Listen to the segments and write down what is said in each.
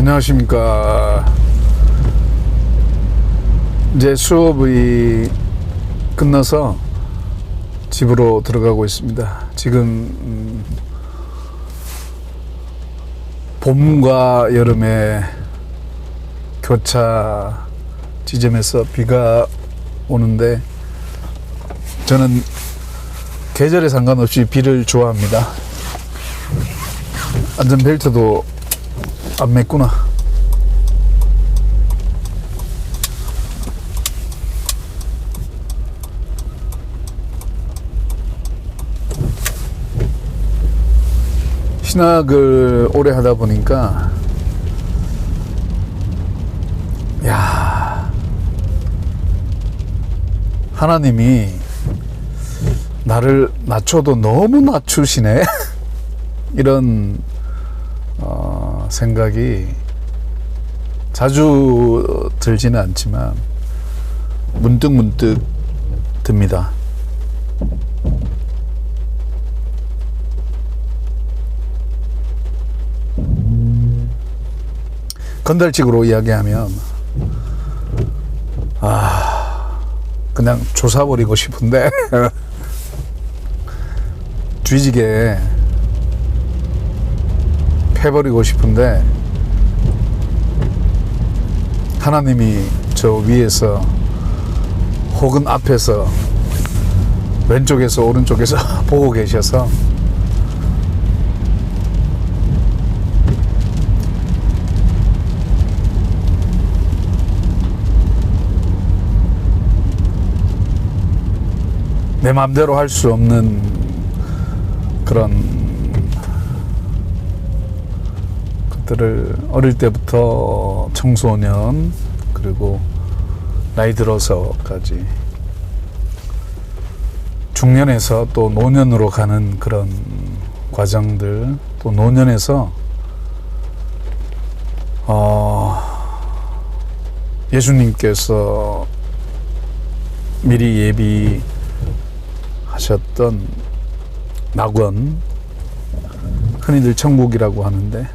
안녕하십니까. 이제 수업이 끝나서 집으로 들어가고 있습니다. 지금 봄과 여름의 교차 지점에서 비가 오는데 저는 계절에 상관없이 비를 좋아합니다. 안전벨트도 안 맸구나. 신학을 오래 하다 보니까 하나님이 나를 낮춰도 너무 낮추시네. 이런 생각이 자주 들지는 않지만 문득 듭니다. 건달식으로 이야기하면 그냥 조사버리고 싶은데 뒤지게 패버리고 싶은데 하나님이 저 위에서 혹은 앞에서 왼쪽에서 오른쪽에서 보고 계셔서 내 마음대로 할 수 없는 그런 것들을 어릴 때부터 청소년 그리고 나이 들어서까지 중년에서 또 노년으로 가는 그런 과정들, 또 노년에서 예수님께서 미리 예비하셨던 낙원, 흔히들 천국이라고 하는데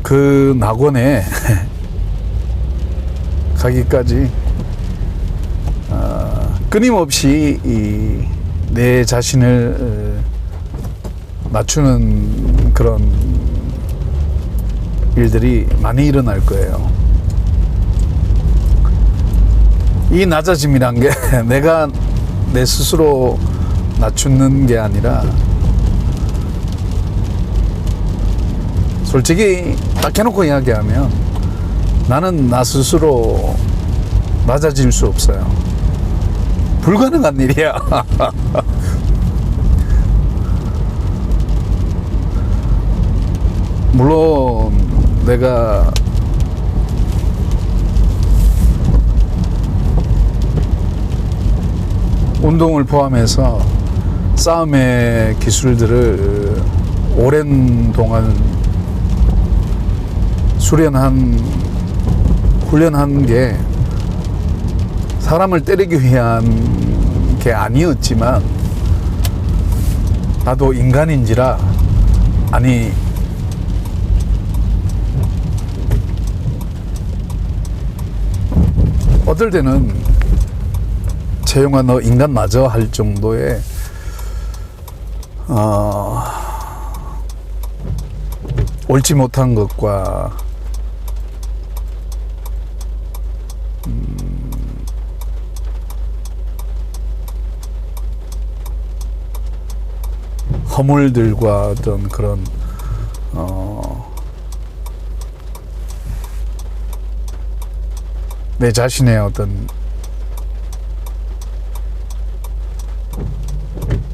그 낙원에 가기까지 끊임없이 내 자신을 맞추는 그런 일들이 많이 일어날 거예요. 이 낮아짐이란 게 내가 내 스스로 낮추는 게 아니라 솔직히 딱 해놓고 이야기하면 나는 나 스스로 낮아질 수 없어요. 불가능한 일이야. 물론 내가 운동을 포함해서 싸움의 기술들을 오랜 동안 훈련한 게 사람을 때리기 위한 게 아니었지만 나도 인간인지라 어떨 때는 채용아 너 인간 맞아 할 정도의 옳지 못한 것과 허물들과 어떤 그런 내 자신의 어떤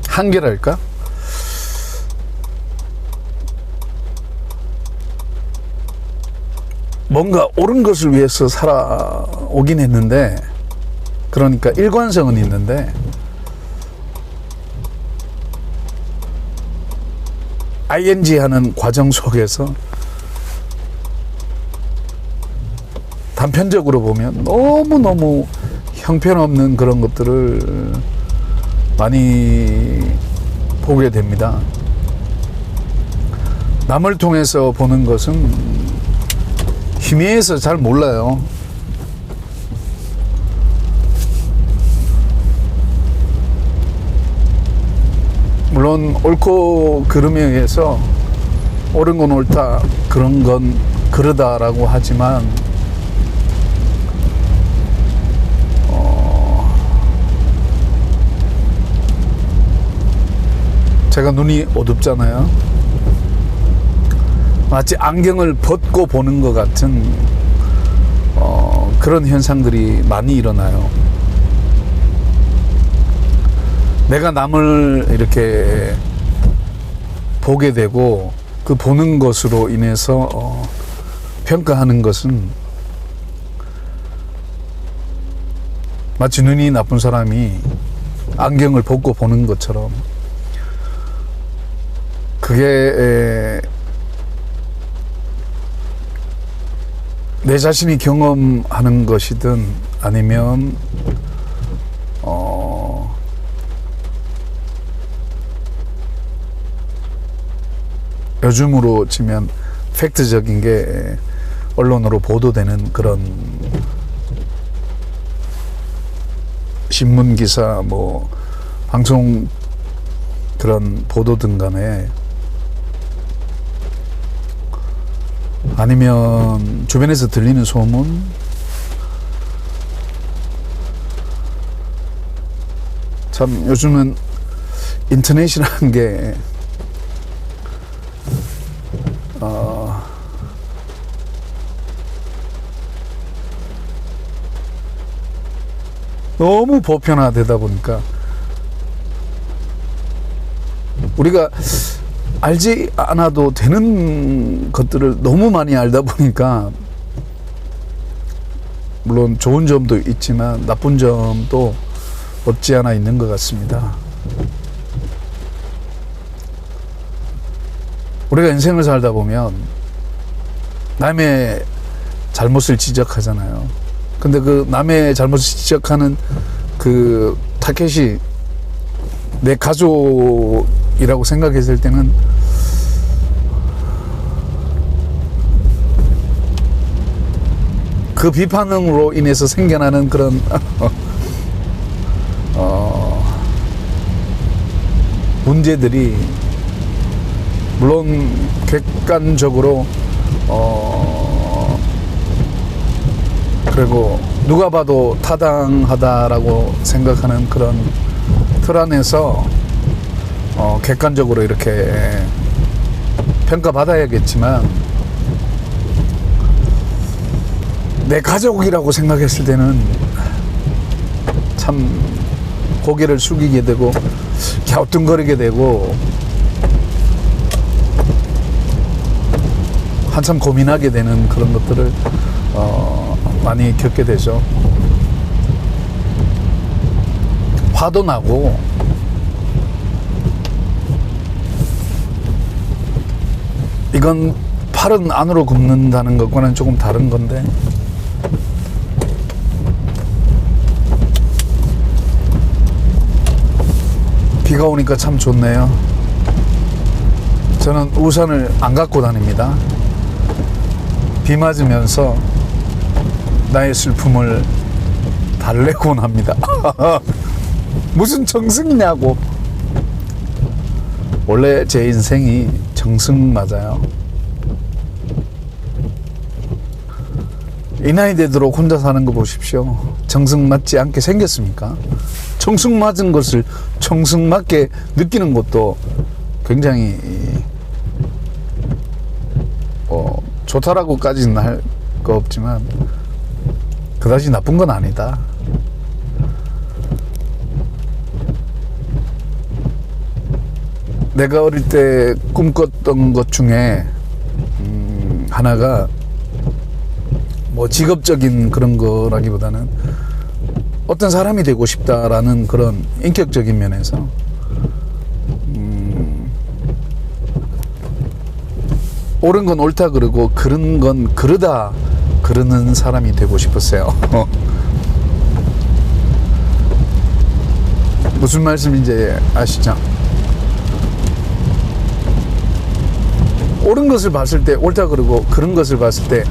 한계랄까? 뭔가 옳은 것을 위해서 살아오긴 했는데, 그러니까 일관성은 있는데 ing 하는 과정 속에서 단편적으로 보면 너무너무 형편없는 그런 것들을 많이 보게 됩니다. 남을 통해서 보는 것은 희미해서 잘 몰라요. 물론 옳고 그름에 의해서 옳은 건 옳다, 그런 건 그르다라고 하지만 제가 눈이 어둡잖아요. 마치 안경을 벗고 보는 것 같은 그런 현상들이 많이 일어나요. 내가 남을 이렇게 보게 되고 그 보는 것으로 인해서 평가하는 것은 마치 눈이 나쁜 사람이 안경을 벗고 보는 것처럼, 그게 내 자신이 경험하는 것이든 아니면 요즘으로 치면 팩트적인 게 언론으로 보도되는 그런 신문 기사, 뭐 방송 그런 보도든 간에, 아니면 주변에서 들리는 소문, 참 요즘은 인터넷이라는 게 너무 보편화되다 보니까 우리가 알지 않아도 되는 것들을 너무 많이 알다 보니까, 물론 좋은 점도 있지만 나쁜 점도 없지 않아 있는 것 같습니다. 우리가 인생을 살다 보면 남의 잘못을 지적하잖아요. 근데 그 남의 잘못을 지적하는 그 타겟이 내 가족이라고 생각했을 때는 그 비판으로 인해서 생겨나는 그런 문제들이, 물론 객관적으로 그리고 누가 봐도 타당하다라고 생각하는 그런 틀 안에서 객관적으로 이렇게 평가받아야겠지만, 내 가족이라고 생각했을 때는 참 고개를 숙이게 되고 갸우뚱거리게 되고 한참 고민하게 되는 그런 것들을 많이 겪게 되죠. 화도 나고, 이건 팔은 안으로 굽는다는 것과는 조금 다른 건데, 비가 오니까 참 좋네요. 저는 우산을 안 갖고 다닙니다. 비 맞으면서 나의 슬픔을 달래곤 합니다. 무슨 정승이냐고. 원래 제 인생이 정승 맞아요. 이 나이 되도록 혼자 사는 거 보십시오. 정승 맞지 않게 생겼습니까? 정승 맞은 것을 정승 맞게 느끼는 것도 굉장히 좋다라고까지는 할 거 없지만 그다지 나쁜 건 아니다. 내가 어릴 때 꿈꿨던 것 중에 하나가 뭐 직업적인 그런 거라기보다는 어떤 사람이 되고 싶다라는 그런 인격적인 면에서 옳은 건 옳다 그러고 그른 건 그르다 그러는 사람이 되고 싶었어요. 무슨 말씀인지 아시죠? 옳은 것을 봤을 때 옳다 그러고 그런 것을 봤을 때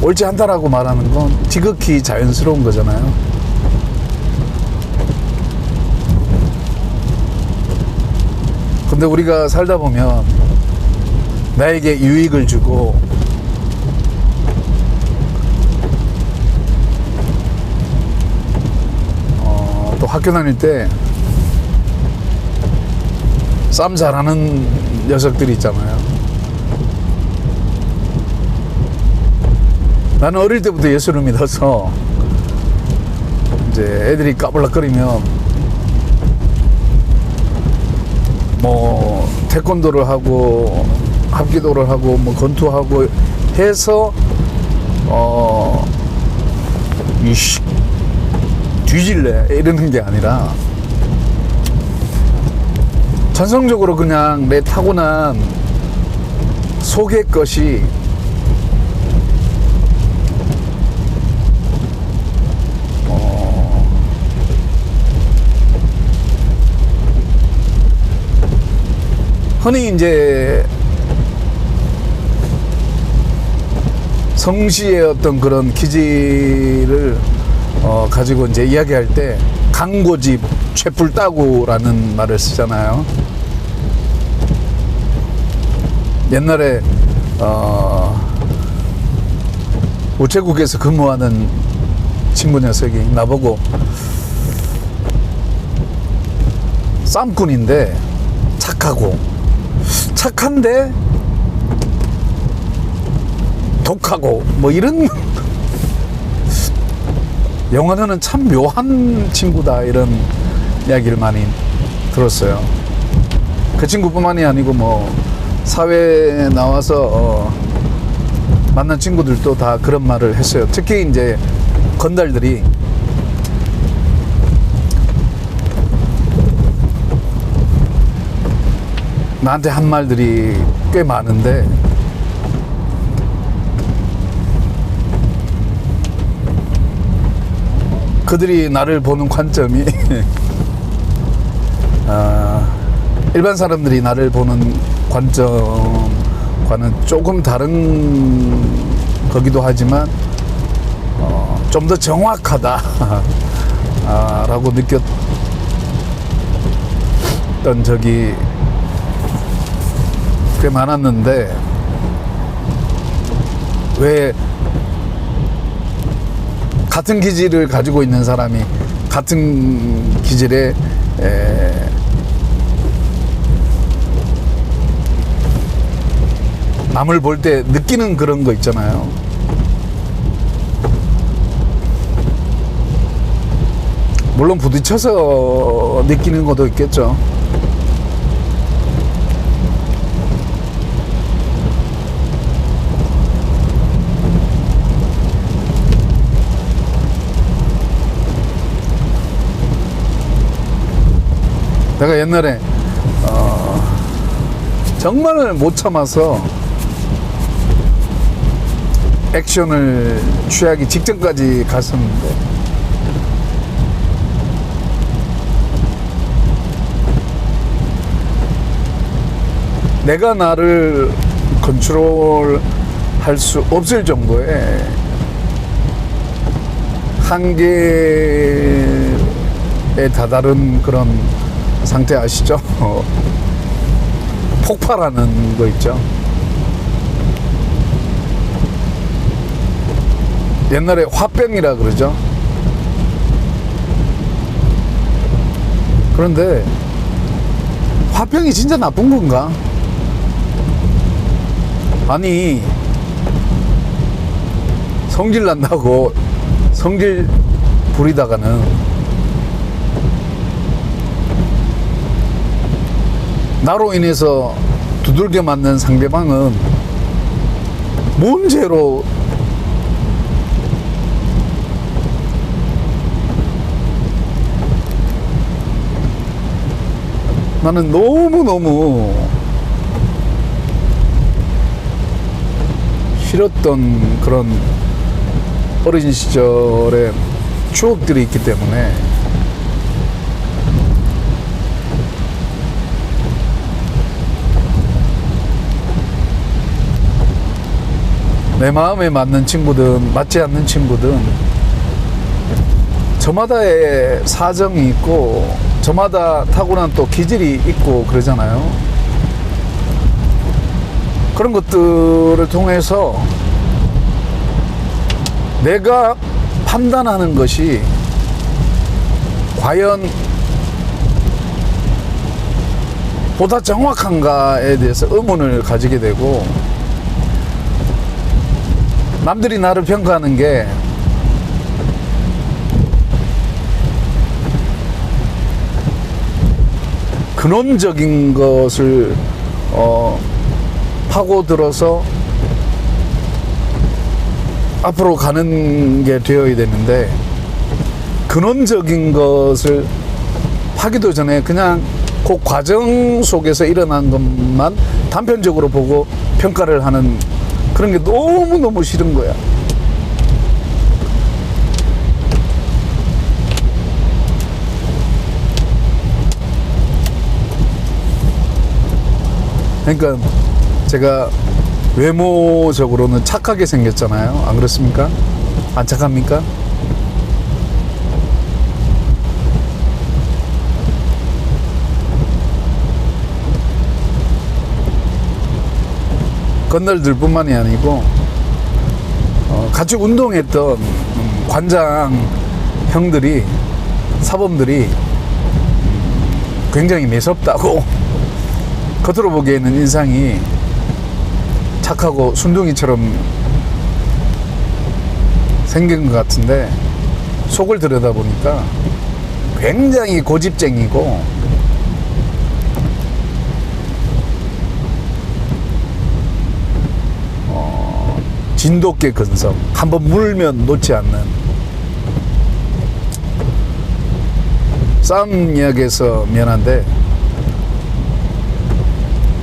옳지 않다라고 말하는 건 지극히 자연스러운 거잖아요. 근데 우리가 살다 보면 나에게 유익을 주고 또 학교 다닐 때 싸움 잘하는 녀석들이 있잖아요. 나는 어릴 때부터 예수를 믿어서 이제 애들이 까불락거리면 뭐 태권도를 하고 합기도를 하고 뭐 권투하고 해서 이씨 뒤질래 이러는 게 아니라 전성적으로 그냥 내 타고난 속의 것이 흔히 이제 성시의 어떤 그런 기질을 가지고 이제 이야기할 때 강고집 쇠뿔따구라는 말을 쓰잖아요. 옛날에 우체국에서 근무하는 친구 녀석이 나보고 쌈꾼인데 착한데 독하고 뭐 이런 영화는 참 묘한 친구다 이런 이야기를 많이 들었어요. 그 친구뿐만이 아니고 뭐 사회에 나와서 만난 친구들도 다 그런 말을 했어요. 특히 이제 건달들이 나한테 한 말들이 꽤 많은데 그들이 나를 보는 관점이 일반 사람들이 나를 보는 관점과는 조금 다른 거기도 하지만 좀 더 정확하다 라고 느꼈던 적이 꽤 많았는데 왜 같은 기질을 가지고 있는 사람이 같은 기질에 남을 볼 때 느끼는 그런 거 있잖아요. 물론 부딪혀서 느끼는 것도 있겠죠. 내가 옛날에 정말 못 참아서 액션을 취하기 직전까지 갔었는데 내가 나를 컨트롤 할 수 없을 정도의 한계에 다다른 그런 상태 아시죠? 폭발하는 거 있죠. 옛날에 화병이라 그러죠. 그런데 화병이 진짜 나쁜 건가? 아니 성질 난다고 성질 부리다가는 나로 인해서 두들겨 맞는 상대방은 뭔 죄로 나는 너무너무 싫었던 그런 어린 시절의 추억들이 있기 때문에 내 마음에 맞는 친구든 맞지 않는 친구든 저마다의 사정이 있고 저마다 타고난 또 기질이 있고 그러잖아요. 그런 것들을 통해서 내가 판단하는 것이 과연 보다 정확한가에 대해서 의문을 가지게 되고, 남들이 나를 평가하는 게 근원적인 것을 파고들어서 앞으로 가는 게 되어야 되는데, 근원적인 것을 하기도 전에 그냥 그 과정 속에서 일어난 것만 단편적으로 보고 평가를 하는 그런 게 너무너무 싫은 거야. 그러니까 제가 외모적으로는 착하게 생겼잖아요. 안 그렇습니까? 안 착합니까? 건널들 뿐만이 아니고 같이 운동했던 관장 형들이, 사범들이 굉장히 매섭다고 겉으로 보기에는 인상이 착하고 순둥이처럼 생긴 것 같은데 속을 들여다보니까 굉장히 고집쟁이고 진돗개 근성, 한번 물면 놓지 않는. 싸움 이야기해서 미안한데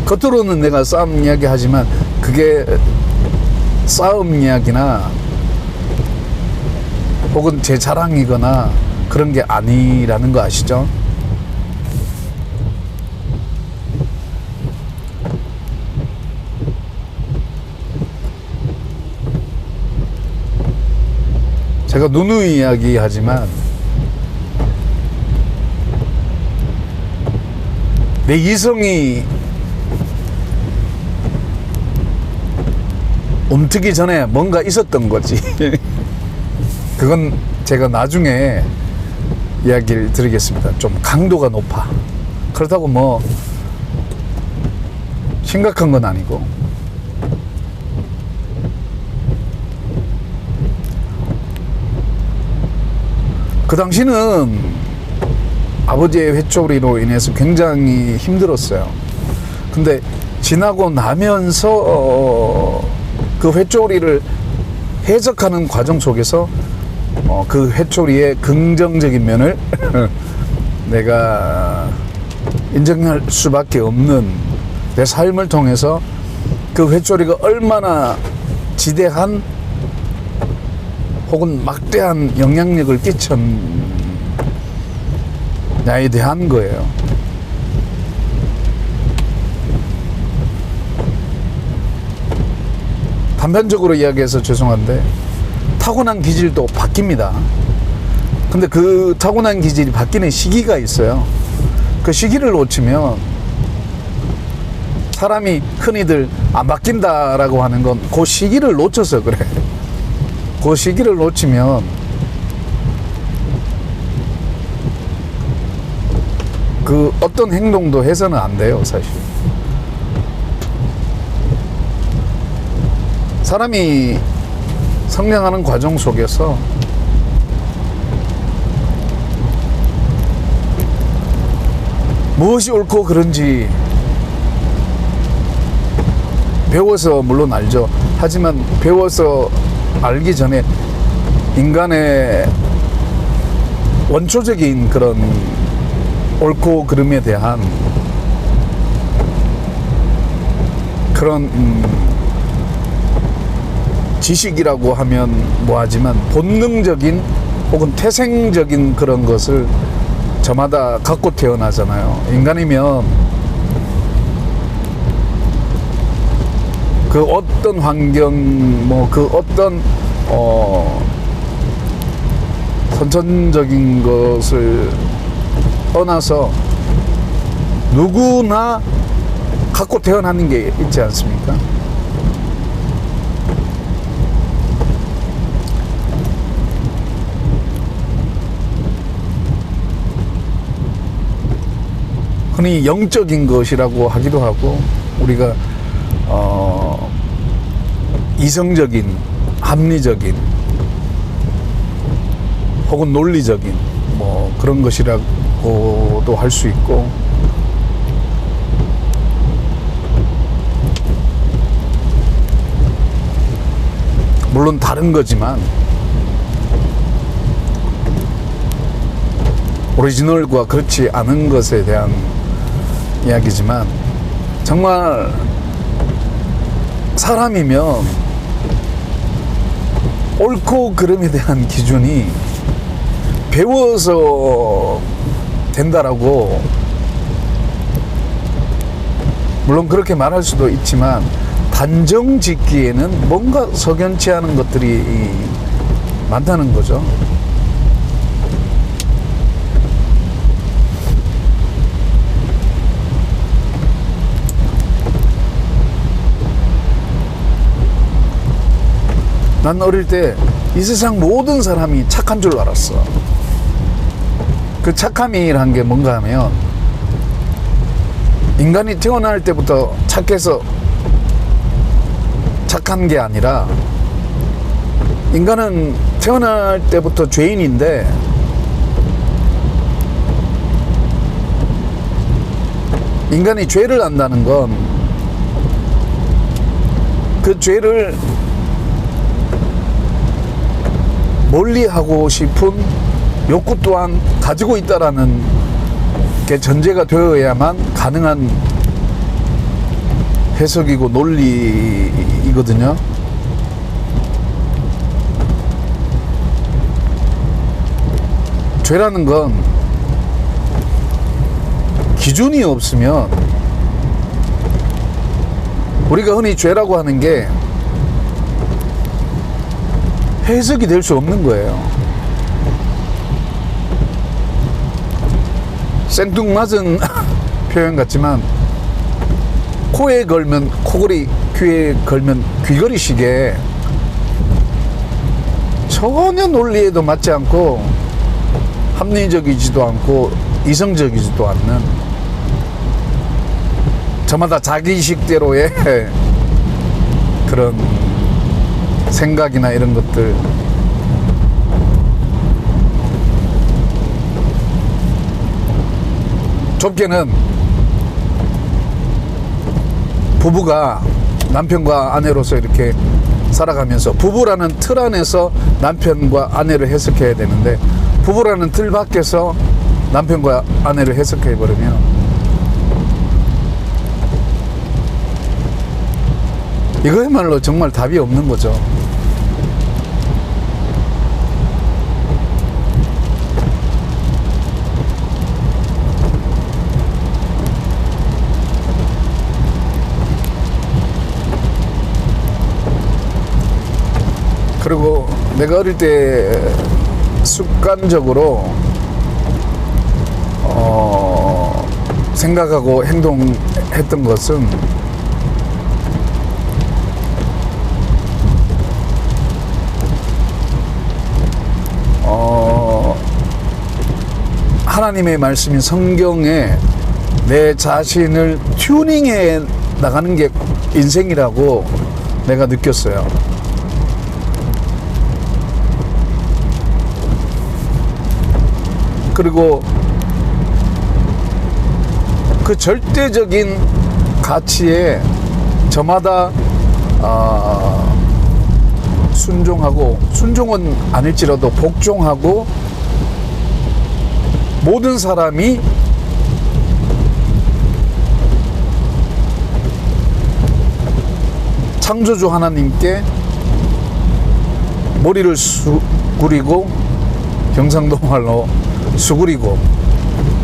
겉으로는 내가 싸움 이야기 하지만 그게 싸움 이야기나 혹은 제 자랑이거나 그런 게 아니라는 거 아시죠? 제가 누누이 이야기하지만 내 이성이 움트기 전에 뭔가 있었던 거지. 그건 제가 나중에 이야기를 드리겠습니다. 좀 강도가 높아. 그렇다고 뭐 심각한 건 아니고. 그 당시는 아버지의 회초리로 인해서 굉장히 힘들었어요. 근데 지나고 나면서 그 회초리를 해석하는 과정 속에서 그 회초리의 긍정적인 면을 내가 인정할 수밖에 없는 내 삶을 통해서 그 회초리가 얼마나 지대한 혹은 막대한 영향력을 끼쳤냐에 대한 거예요. 단편적으로 이야기해서 죄송한데 타고난 기질도 바뀝니다. 근데 그 타고난 기질이 바뀌는 시기가 있어요. 그 시기를 놓치면 사람이 흔히들 안 바뀐다라고 하는 건 그 시기를 놓쳐서 그래. 그 시기를 놓치면 그 어떤 행동도 해서는 안 돼요, 사실. 사람이 성장하는 과정 속에서 무엇이 옳고 그른지 배워서 물론 알죠. 하지만 배워서 알기 전에 인간의 원초적인 그런 옳고 그름에 대한 그런 지식이라고 하면 뭐하지만 본능적인 혹은 태생적인 그런 것을 저마다 갖고 태어나잖아요. 인간이면 그 어떤 환경, 뭐 그 어떤 선천적인 것을 떠나서 누구나 갖고 태어나는 게 있지 않습니까? 흔히 영적인 것이라고 하기도 하고, 우리가 이성적인, 합리적인 혹은 논리적인 뭐 그런 것이라고도 할 수 있고, 물론 다른 거지만 오리지널과 그렇지 않은 것에 대한 이야기지만, 정말 사람이면 옳고 그름에 대한 기준이 배워서 된다라고, 물론 그렇게 말할 수도 있지만 단정 짓기에는 뭔가 석연치 않은 것들이 많다는 거죠. 난 어릴 때 이 세상 모든 사람이 착한 줄 알았어. 그 착함이란 게 뭔가 하면, 인간이 태어날 때부터 착해서 착한 게 아니라, 인간은 태어날 때부터 죄인인데 인간이 죄를 안다는 건 그 죄를 멀리하고 싶은 욕구 또한 가지고 있다라는 게 전제가 되어야만 가능한 해석이고 논리이거든요. 죄라는 건 기준이 없으면, 우리가 흔히 죄라고 하는 게 해석이 될 수 없는 거예요. 생뚱맞은 표현 같지만, 코에 걸면 코걸이, 귀에 걸면 귀걸이 시계, 전혀 논리에도 맞지 않고 합리적이지도 않고 이성적이지도 않는, 저마다 자기식대로의 그런 생각이나 이런 것들, 좁게는 부부가 남편과 아내로서 이렇게 살아가면서 부부라는 틀 안에서 남편과 아내를 해석해야 되는데, 부부라는 틀 밖에서 남편과 아내를 해석해 버리면 이거야말로 정말 답이 없는 거죠. 그리고 내가 어릴 때 습관적으로 생각하고 행동했던 것은, 하나님의 말씀인 성경에 내 자신을 튜닝해 나가는 게 인생이라고 내가 느꼈어요. 그리고 그 절대적인 가치에 저마다 순종하고, 순종은 아닐지라도 복종하고, 모든 사람이 창조주 하나님께 머리를 수그리고, 경상도 말로 수그리고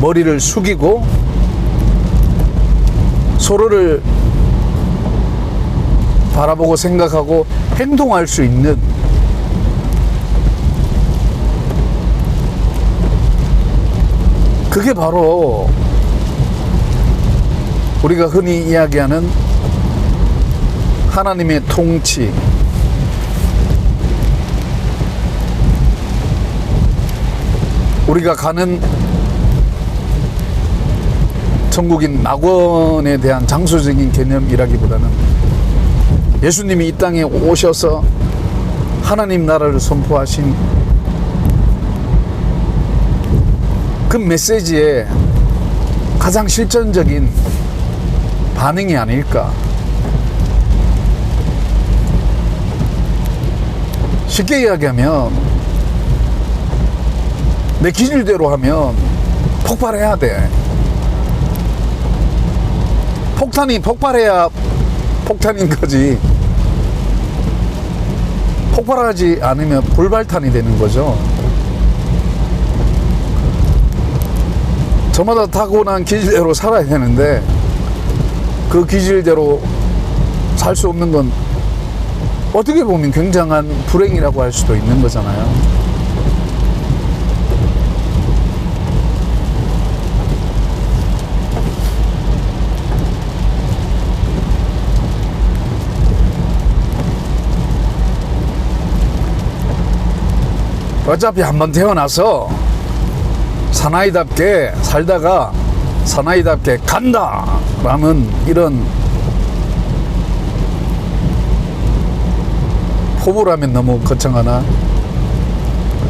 머리를 숙이고 서로를 바라보고 생각하고 행동할 수 있는 그게 바로 우리가 흔히 이야기하는 하나님의 통치, 우리가 가는 천국인 낙원에 대한 장소적인 개념이라기보다는 예수님이 이 땅에 오셔서 하나님 나라를 선포하신 그 메시지에 가장 실전적인 반응이 아닐까. 쉽게 이야기하면 내 기질대로 하면 폭발해야 돼. 폭탄이 폭발해야 폭탄인 거지. 폭발하지 않으면 불발탄이 되는 거죠. 저마다 타고난 기질대로 살아야 되는데 그 기질대로 살 수 없는 건 어떻게 보면 굉장한 불행이라고 할 수도 있는 거잖아요. 어차피 한번 태어나서 사나이답게 살다가 사나이답게 간다 라는 이런 포부라면 너무 거창하나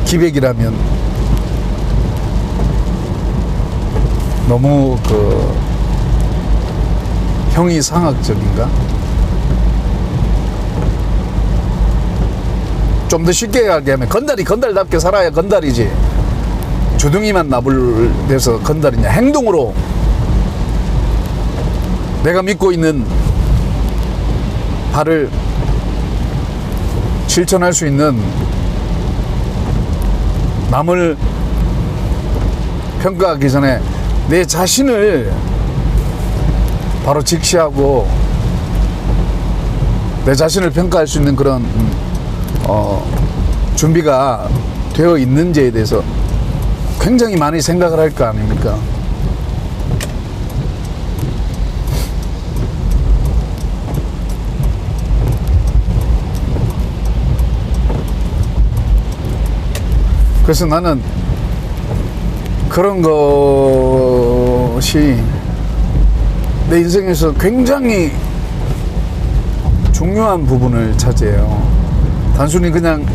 기백이라면 너무 형이상학적인가? 좀 더 쉽게 이야기하면 건달이 건달답게 살아야 건달이지, 주둥이만 나불대서 건달이냐. 행동으로 내가 믿고 있는 바를 실천할 수 있는, 남을 평가하기 전에 내 자신을 바로 직시하고 내 자신을 평가할 수 있는 그런 준비가 되어 있는지에 대해서 굉장히 많이 생각을 할 거 아닙니까? 그래서 나는 그런 것이 내 인생에서 굉장히 중요한 부분을 차지해요. 단순히 그냥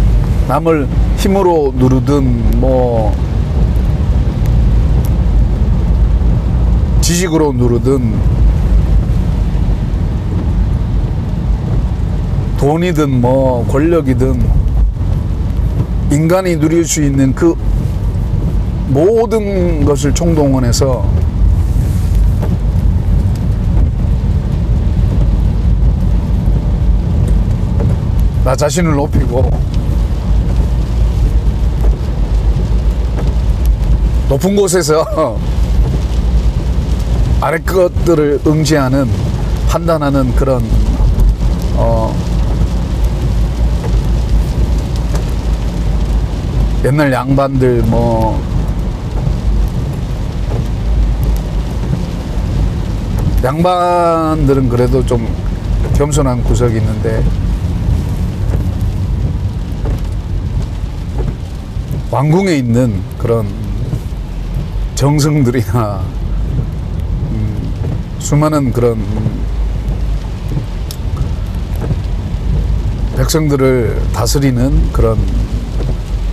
남을 힘으로 누르든 뭐 지식으로 누르든 돈이든 뭐 권력이든 인간이 누릴 수 있는 그 모든 것을 총동원해서 나 자신을 높이고 높은 곳에서 아래 것들을 응시하는, 판단하는 그런 옛날 양반들 뭐 양반들은 그래도 좀 겸손한 구석이 있는데 왕궁에 있는 그런 정승들이나 수많은 그런 백성들을 다스리는 그런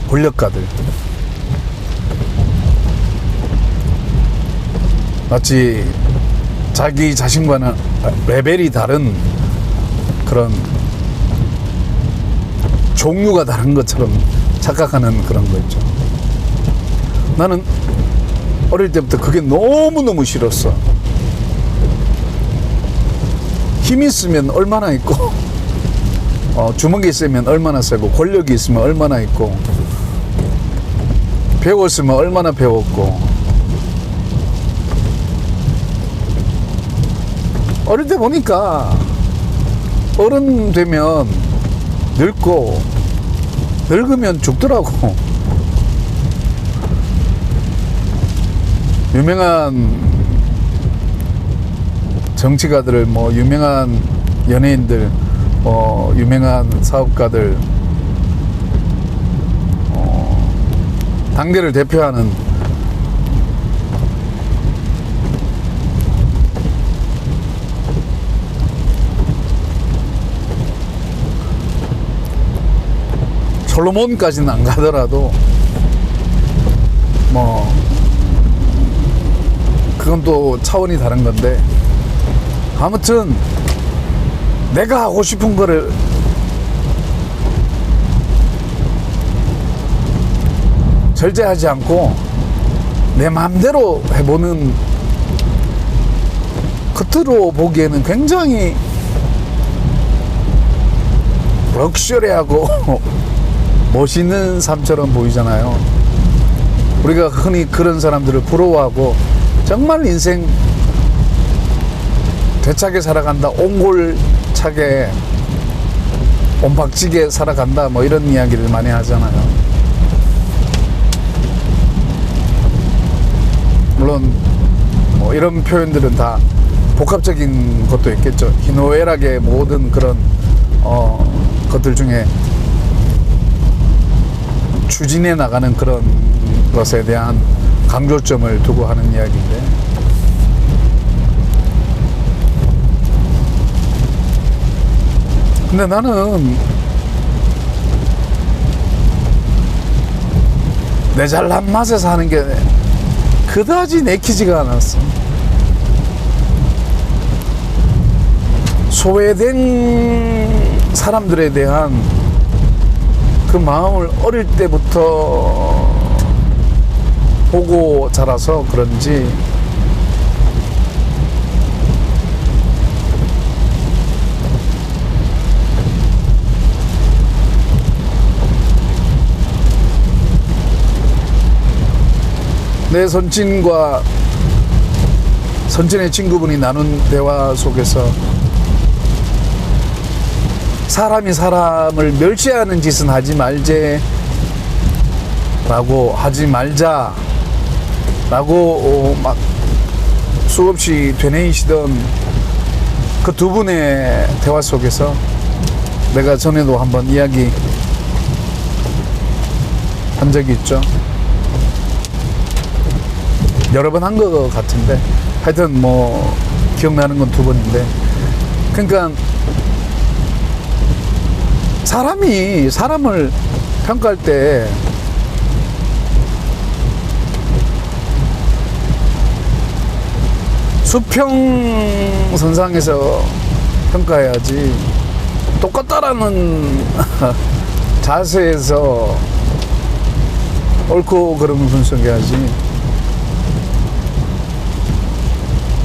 권력가들, 마치 자기 자신과는 레벨이 다른 그런 종류가 다른 것처럼 착각하는 그런 거 있죠. 나는 어릴 때부터 그게 너무너무 싫었어. 힘이 있으면 얼마나 있고 주먹이 있으면 얼마나 세고 권력이 있으면 얼마나 있고 배웠으면 얼마나 배웠고, 어릴 때 보니까 어른 되면 늙고 늙으면 죽더라고. 유명한 정치가들, 뭐 유명한 연예인들, 유명한 사업가들, 당대를 대표하는 솔로몬까지는 안 가더라도 뭐 그건 또 차원이 다른 건데, 아무튼 내가 하고 싶은 거를 절제하지 않고 내 마음대로 해보는, 겉으로 보기에는 굉장히 럭셔리하고 멋있는 삶처럼 보이잖아요. 우리가 흔히 그런 사람들을 부러워하고 정말 인생 되차게 살아간다, 옹골차게 옴박지게 살아간다, 뭐 이런 이야기를 많이 하잖아요. 물론 뭐 이런 표현들은 다 복합적인 것도 있겠죠. 희노애락의 모든 그런 것들 중에 추진해 나가는 그런 것에 대한 강조점을 두고 하는 이야기인데, 근데 나는 내 잘난 맛에 사는 게 그다지 내키지가 않았어. 소외된 사람들에 대한 그 마음을 어릴 때부터 보고 자라서 그런지 내 선친과 선친의 친구분이 나눈 대화 속에서 사람이 사람을 멸시하는 짓은 하지 말제 라고, 하지 말자 라고 막 수없이 되뇌이시던 그 두 분의 대화 속에서 내가 전에도 한번 이야기 한 적이 있죠. 여러 번 한 것 같은데, 하여튼 뭐 기억나는 건 두 번인데, 그러니까 사람이 사람을 평가할 때 수평선상에서 평가해야지, 똑같다라는 자세에서 옳고 그름을 분석해야지,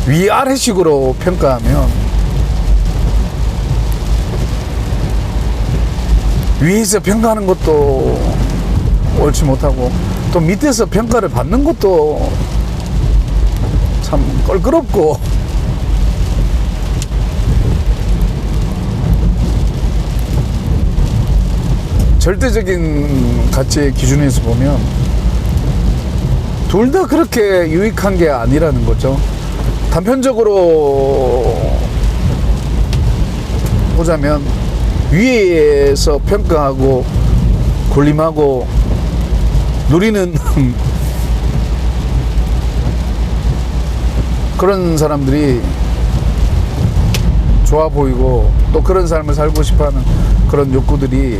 위아래식으로 평가하면 위에서 평가하는 것도 옳지 못하고, 또 밑에서 평가를 받는 것도 참 껄끄럽고, 절대적인 가치의 기준에서 보면 둘 다 그렇게 유익한 게 아니라는 거죠. 단편적으로 보자면 위에서 평가하고 군림하고 누리는 그런 사람들이 좋아 보이고, 또 그런 삶을 살고 싶어하는 그런 욕구들이,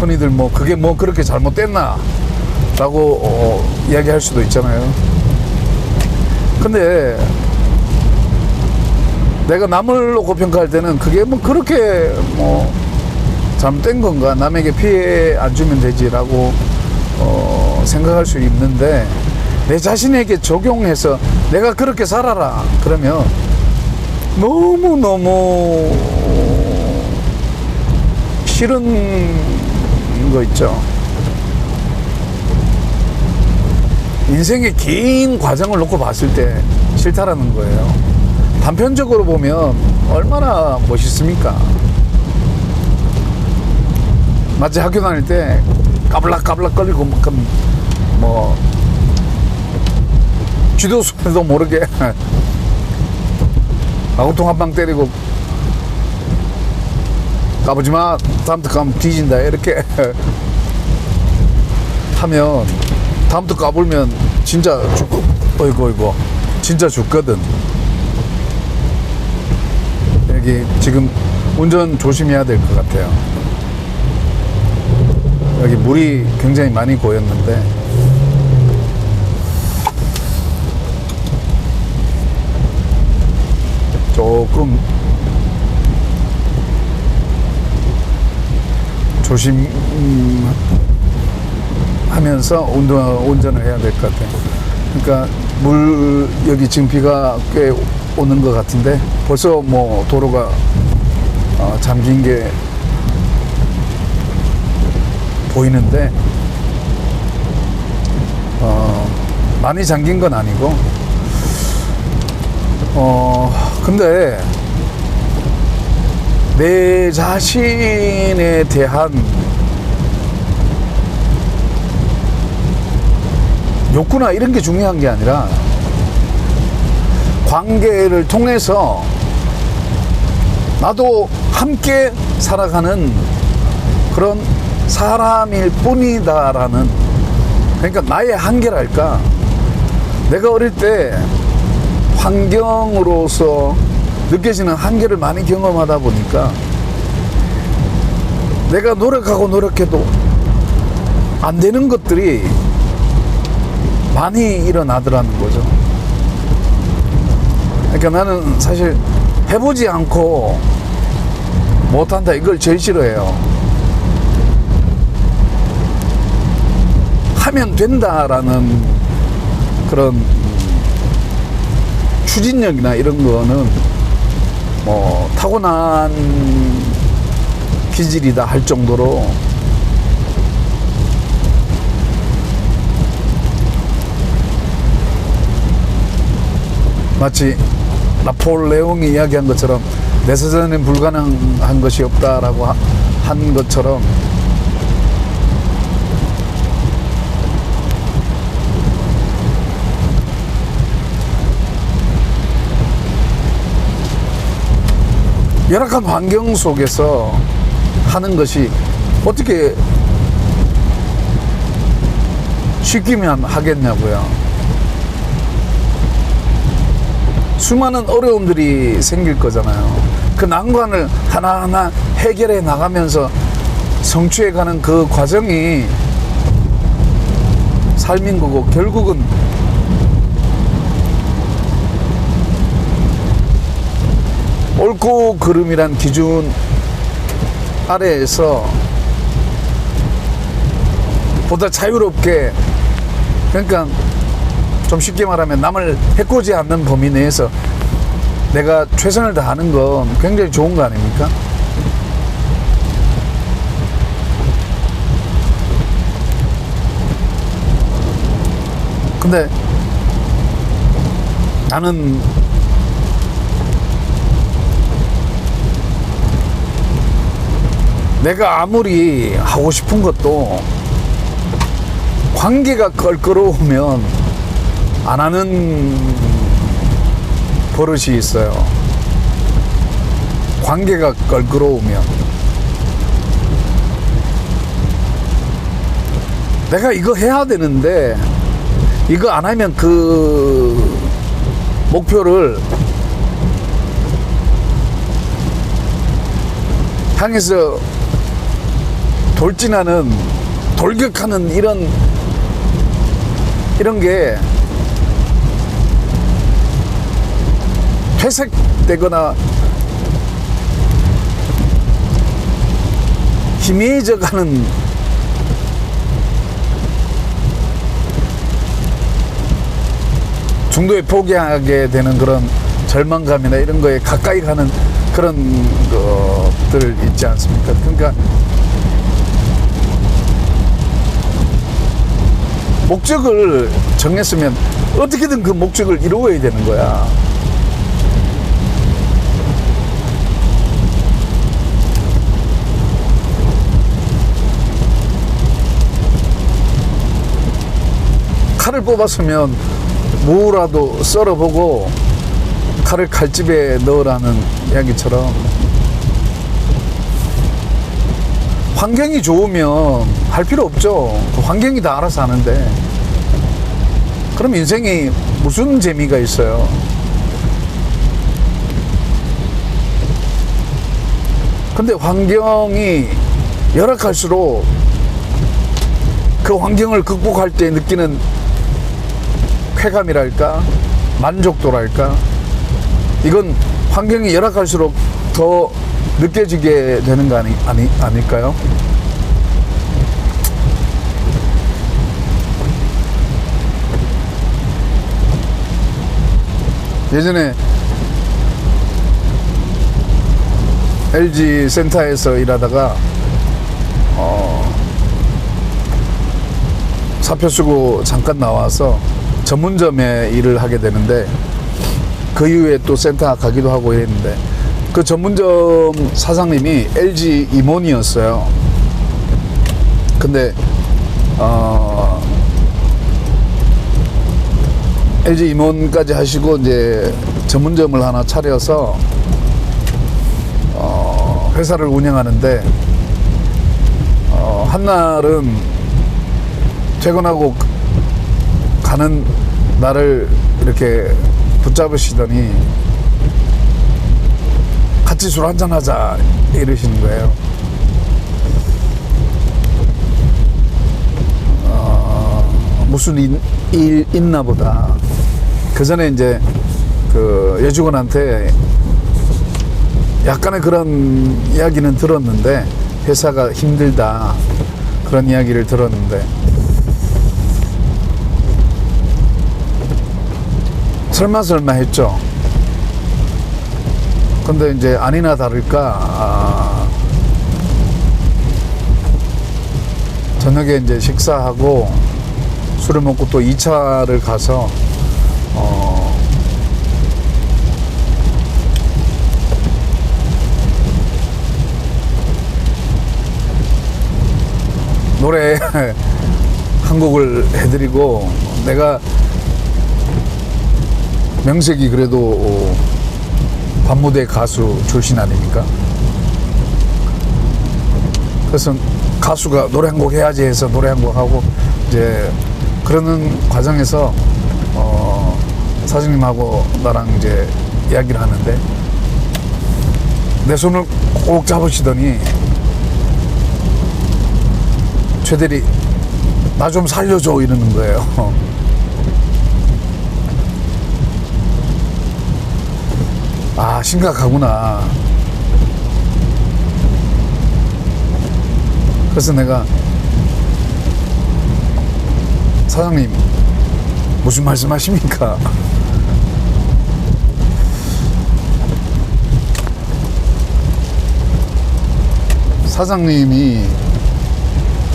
흔히들 뭐 그게 뭐 그렇게 잘못됐나 라고 이야기할 수도 있잖아요. 근데 내가 남을 놓고 평가할 때는 그게 뭐 그렇게 뭐 잘못된 건가, 남에게 피해 안 주면 되지라고 생각할 수 있는데, 내 자신에게 적용해서 내가 그렇게 살아라 그러면 너무너무 싫은 거 있죠. 인생의 긴 과정을 놓고 봤을 때 싫다라는 거예요. 단편적으로 보면 얼마나 멋있습니까? 마치 학교 다닐 때 까불락까불락 거리고 뭐 지도수에도 모르게 아구통 한 방 때리고 까부지마 다음부터 까면 뒤진다 이렇게 하면 다음부터 까불면 진짜 죽고 어이구 진짜 죽거든. 여기 지금 운전 조심해야 될 것 같아요. 여기 물이 굉장히 많이 고였는데 조금 조심하면서 운전을 해야 될 것 같아요. 그러니까 여기 지금 비가 꽤 오는 것 같은데 벌써 뭐 도로가 잠긴 게 보이는데 많이 잠긴 건 아니고 근데 내 자신에 대한 욕구나 이런 게 중요한 게 아니라 관계를 통해서 나도 함께 살아가는 그런 사람일 뿐이다라는, 그러니까 나의 한계랄까. 내가 어릴 때 환경으로서 느껴지는 한계를 많이 경험하다 보니까 내가 노력해도 안 되는 것들이 많이 일어나더라는 거죠. 그러니까 나는 사실 해보지 않고 못한다 이걸 제일 싫어해요. 하면 된다라는 그런 추진력이나 이런 거는 뭐 타고난 기질이다 할 정도로 마치 나폴레옹이 이야기한 것처럼 내 사전엔 불가능한 것이 없다라고 한 것처럼 열악한 환경 속에서 하는 것이 어떻게 쉽게만 하겠냐고요. 수많은 어려움들이 생길 거잖아요. 그 난관을 하나하나 해결해 나가면서 성취해가는 그 과정이 삶인 거고, 결국은 옳고 그름이란 기준 아래에서 보다 자유롭게, 그러니까 좀 쉽게 말하면 남을 해코지 않는 범위 내에서 내가 최선을 다하는 건 굉장히 좋은 거 아닙니까? 근데 나는 내가 아무리 하고 싶은 것도 관계가 껄끄러우면 안 하는 버릇이 있어요. 관계가 껄끄러우면 내가 이거 해야 되는데 이거 안 하면 그 목표를 향해서 돌진하는, 돌격하는 이런 게 퇴색되거나 희미해져가는 중도에 포기하게 되는 그런 절망감이나 이런 거에 가까이 가는 그런 것들 있지 않습니까? 그러니까 목적을 정했으면 어떻게든 그 목적을 이루어야 되는 거야. 칼을 뽑았으면 무라도 썰어보고 칼을 칼집에 넣으라는 이야기처럼 환경이 좋으면 할 필요 없죠. 환경이 다 알아서 하는데 그럼 인생이 무슨 재미가 있어요? 근데 환경이 열악할수록 그 환경을 극복할 때 느끼는 쾌감이랄까 만족도랄까 이건 환경이 열악할수록 더 느껴지게 되는 거 아닐까요? 예전에 LG 센터에서 일하다가 사표 쓰고 잠깐 나와서 전문점에 일을 하게 되는데 그 이후에 또 센터 가기도 하고 했는데 그 전문점 사장님이 LG 임원이었어요. 근데 LG 임원까지 하시고 이제 전문점을 하나 차려서 회사를 운영하는데 한날은 퇴근하고 가는 나를 이렇게 붙잡으시더니 같이 술 한잔 하자 이러시는 거예요. 무슨 일 있나 보다. 그 전에 이제 그 여직원한테 약간의 그런 이야기는 들었는데 회사가 힘들다 그런 이야기를 들었는데 설마 했죠. 근데 이제 아니나 다를까 저녁에 이제 식사하고 술을 먹고 또 2차를 가서 노래 한 곡을 해드리고 내가 명색이 그래도 밤무대 가수 출신 아닙니까? 그래서 가수가 노래 한 곡 해야지 해서 노래 한 곡 하고 이제 그러는 과정에서 사장님하고 나랑 이제 이야기를 하는데 내 손을 꼭 잡으시더니 최대리 나 좀 살려줘 이러는 거예요. 아 심각하구나. 그래서 내가 사장님 무슨 말씀 하십니까? 사장님이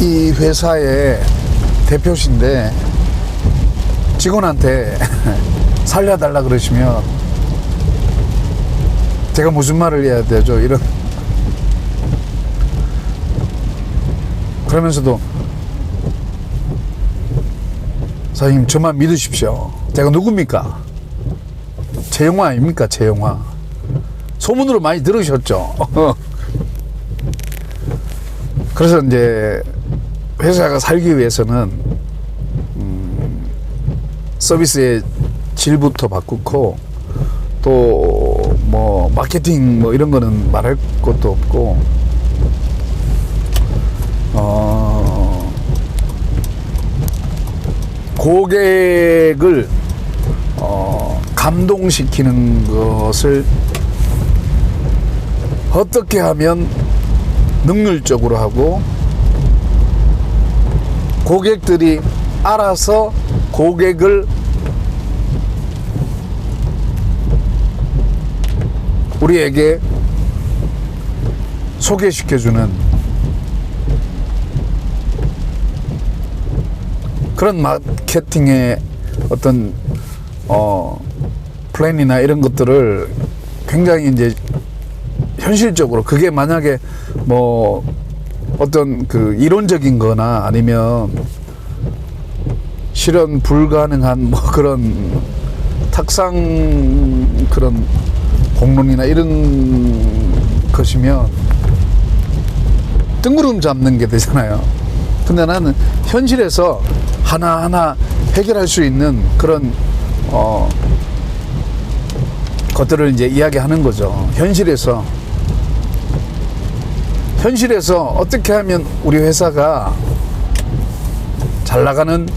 이 회사의 대표신데 직원한테 살려달라 그러시면 제가 무슨 말을 해야 되죠? 이런 그러면서도 사장님 저만 믿으십시오. 제가 누굽니까? 최영화 아닙니까? 최영화 소문으로 많이 들으셨죠? 그래서 이제 회사가 살기 위해서는 서비스의 질부터 바꾸고 또 뭐 마케팅 뭐 이런 거는 말할 것도 없고 고객을 감동시키는 것을 어떻게 하면 능률적으로 하고 고객들이 알아서 고객을 우리에게 소개시켜주는 그런 마케팅의 어떤 플랜이나 이런 것들을 굉장히 이제 현실적으로 그게 만약에 뭐 어떤 그 이론적인 거나 아니면 실현 불가능한 뭐 그런 탁상 그런 공론이나 이런 것이면 뜬구름 잡는 게 되잖아요. 근데 나는 현실에서 하나하나 해결할 수 있는 그런 것들을 이제 이야기하는 거죠. 현실에서 어떻게 하면 우리 회사가 잘 나가는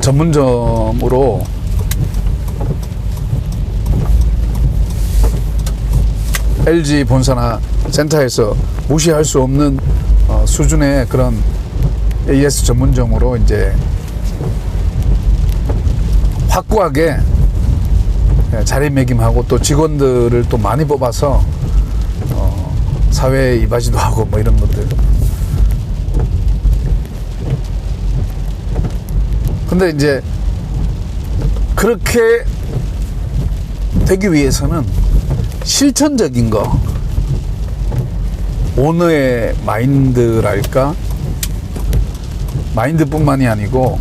전문점으로 LG 본사나 센터에서 무시할 수 없는 수준의 그런 AS 전문점으로 이제 확고하게 자리매김하고 또 직원들을 또 많이 뽑아서 사회에 이바지도 하고 뭐 이런 것들. 근데 이제 그렇게 되기 위해서는 실천적인 거, 오너의 마인드랄까? 마인드뿐만이 아니고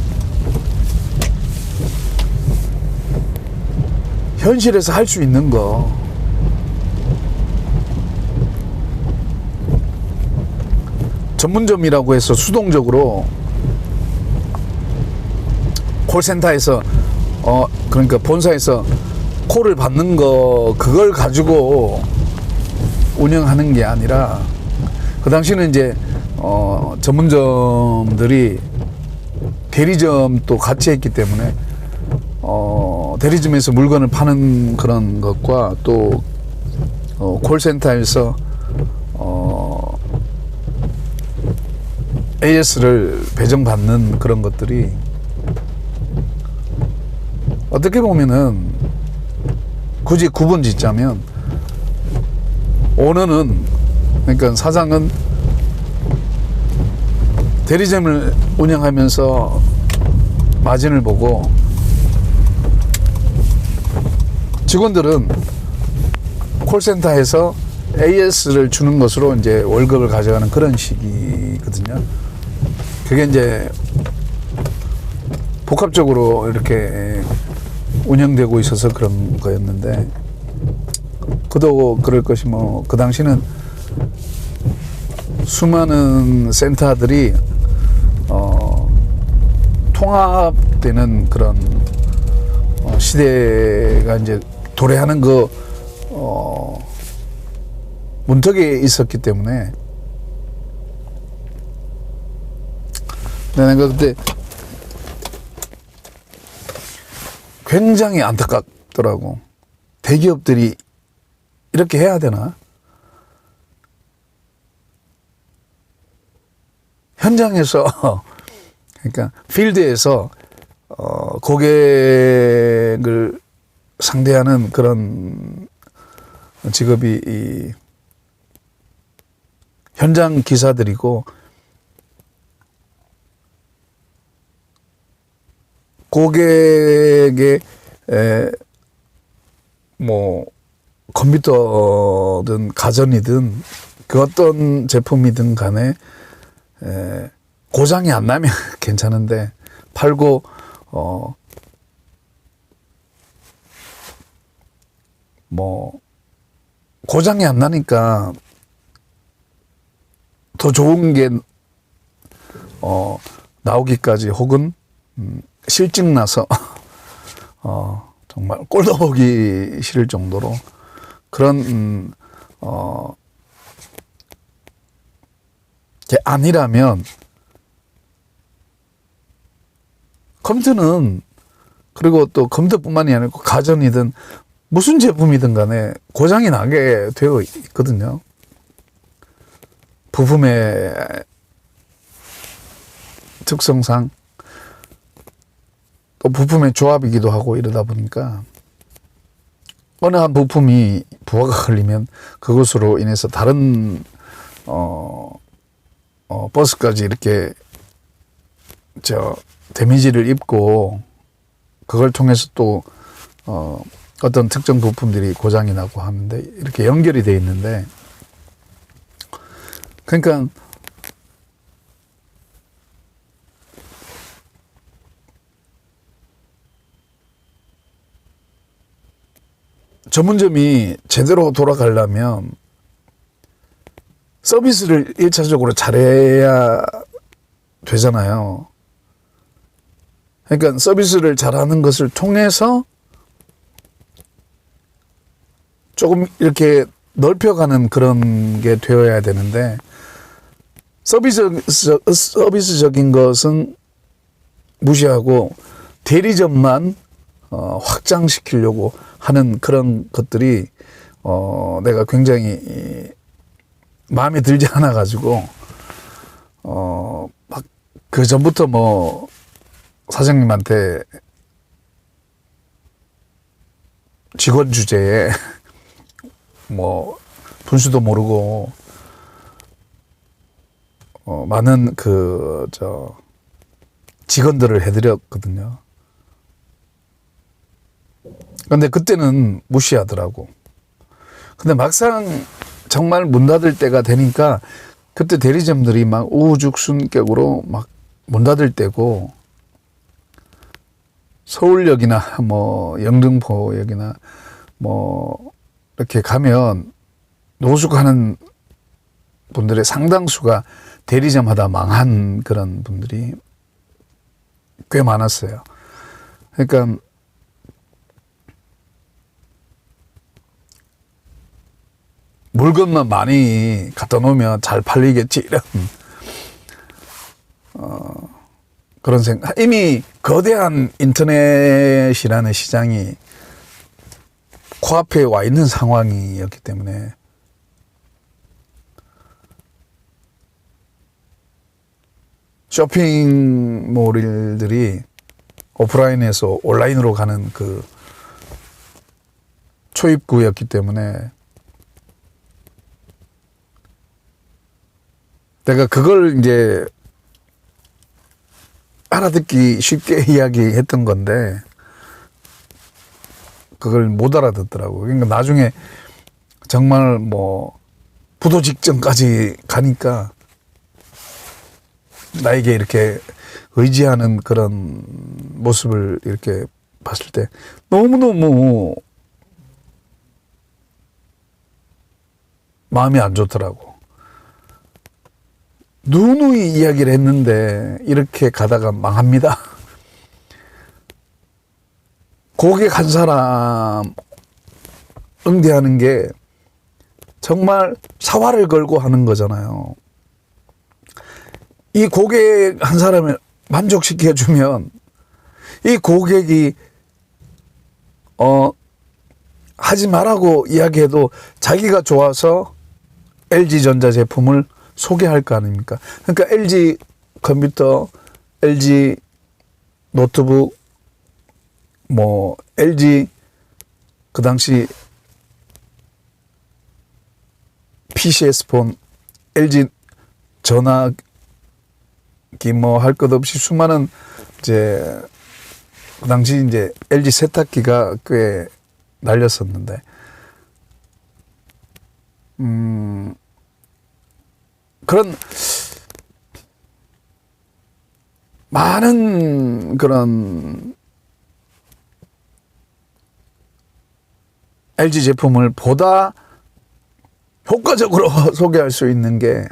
현실에서 할 수 있는 거, 전문점이라고 해서 수동적으로 콜센터에서 그러니까 본사에서 콜을 받는 거 그걸 가지고 운영하는 게 아니라 그 당시는 이제 전문점들이 대리점도 같이 했기 때문에 대리점에서 물건을 파는 그런 것과 또 콜센터에서 AS를 배정받는 그런 것들이 어떻게 보면은 굳이 구분 짓자면 오너는, 그러니까 사장은 대리점을 운영하면서 마진을 보고 직원들은 콜센터에서 AS를 주는 것으로 이제 월급을 가져가는 그런 식이거든요. 그게 이제 복합적으로 이렇게 운영되고 있어서 그런 거였는데, 그도 그럴 것이 뭐 그 당시는 수많은 센터들이 통합되는 그런 시대가 이제 도래하는 그 문턱에 있었기 때문에 내가 그때 굉장히 안타깝더라고. 대기업들이 이렇게 해야 되나? 현장에서 그러니까 필드에서 고객을 상대하는 그런 직업이 이 현장 기사들이고, 고객의 뭐 컴퓨터든 가전이든 그 어떤 제품이든 간에 고장이 안 나면 괜찮은데, 팔고 뭐 고장이 안 나니까 더 좋은 게 나오기까지, 혹은 실증 나서 정말 꼴도 보기 싫을 정도로 그런 게 아니라면, 컴퓨터는, 그리고 또 컴퓨터뿐만이 아니고 가전이든 무슨 제품이든 간에 고장이 나게 되어 있거든요. 부품의 특성상, 또 부품의 조합이기도 하고 이러다 보니까 어느 한 부품이 부하가 걸리면 그것으로 인해서 다른 버스까지 이렇게 데미지를 입고, 그걸 통해서 또 어떤 특정 부품들이 고장이 나고 하는데 이렇게 연결이 돼 있는데, 그러니까 전문점이 제대로 돌아가려면 서비스를 1차적으로 잘해야 되잖아요. 그러니까 서비스를 잘하는 것을 통해서 조금 이렇게 넓혀가는 그런 게 되어야 되는데, 서비스적인 것은 무시하고 대리점만 확장시키려고 하는 그런 것들이 내가 굉장히 마음에 들지 않아 가지고 막 그 전부터 뭐 사장님한테 직원 주제에 뭐 분수도 모르고 많은 직원들을 해드렸거든요. 근데 그때는 무시하더라고. 근데 막상 정말 문 닫을 때가 되니까 그때 대리점들이 막 우후죽순격으로 막 문 닫을 때고, 서울역이나 뭐 영등포역이나 뭐 이렇게 가면 노숙하는 분들의 상당수가 대리점 하다 망한 그런 분들이 꽤 많았어요. 그러니까 물건만 많이 갖다 놓으면 잘 팔리겠지, 이런 그런 생각. 이미 거대한 인터넷이라는 시장이 코앞에 와 있는 상황이었기 때문에 쇼핑몰들이 오프라인에서 온라인으로 가는 그 초입구였기 때문에 내가 그걸 이제 알아듣기 쉽게 이야기했던 건데 그걸 못 알아듣더라고. 그러니까 나중에 정말 뭐 부도 직전까지 가니까 나에게 이렇게 의지하는 그런 모습을 이렇게 봤을 때 너무너무 마음이 안 좋더라고. 누누이 이야기를 했는데 이렇게 가다가 망합니다. 고객 한 사람 응대하는 게 정말 사활을 걸고 하는 거잖아요. 이 고객 한 사람을 만족시켜주면 이 고객이 하지 말라고 이야기해도 자기가 좋아서 LG전자 제품을 소개할 거 아닙니까? 그러니까 LG 컴퓨터, LG 노트북, 뭐 LG 그 당시 PCS 폰, LG 전화기 뭐 할 것 없이 수많은 이제 그 당시 이제 LG 세탁기가 꽤 날렸었는데, 그런 많은 그런 LG 제품을 보다 효과적으로 소개할 수 있는 게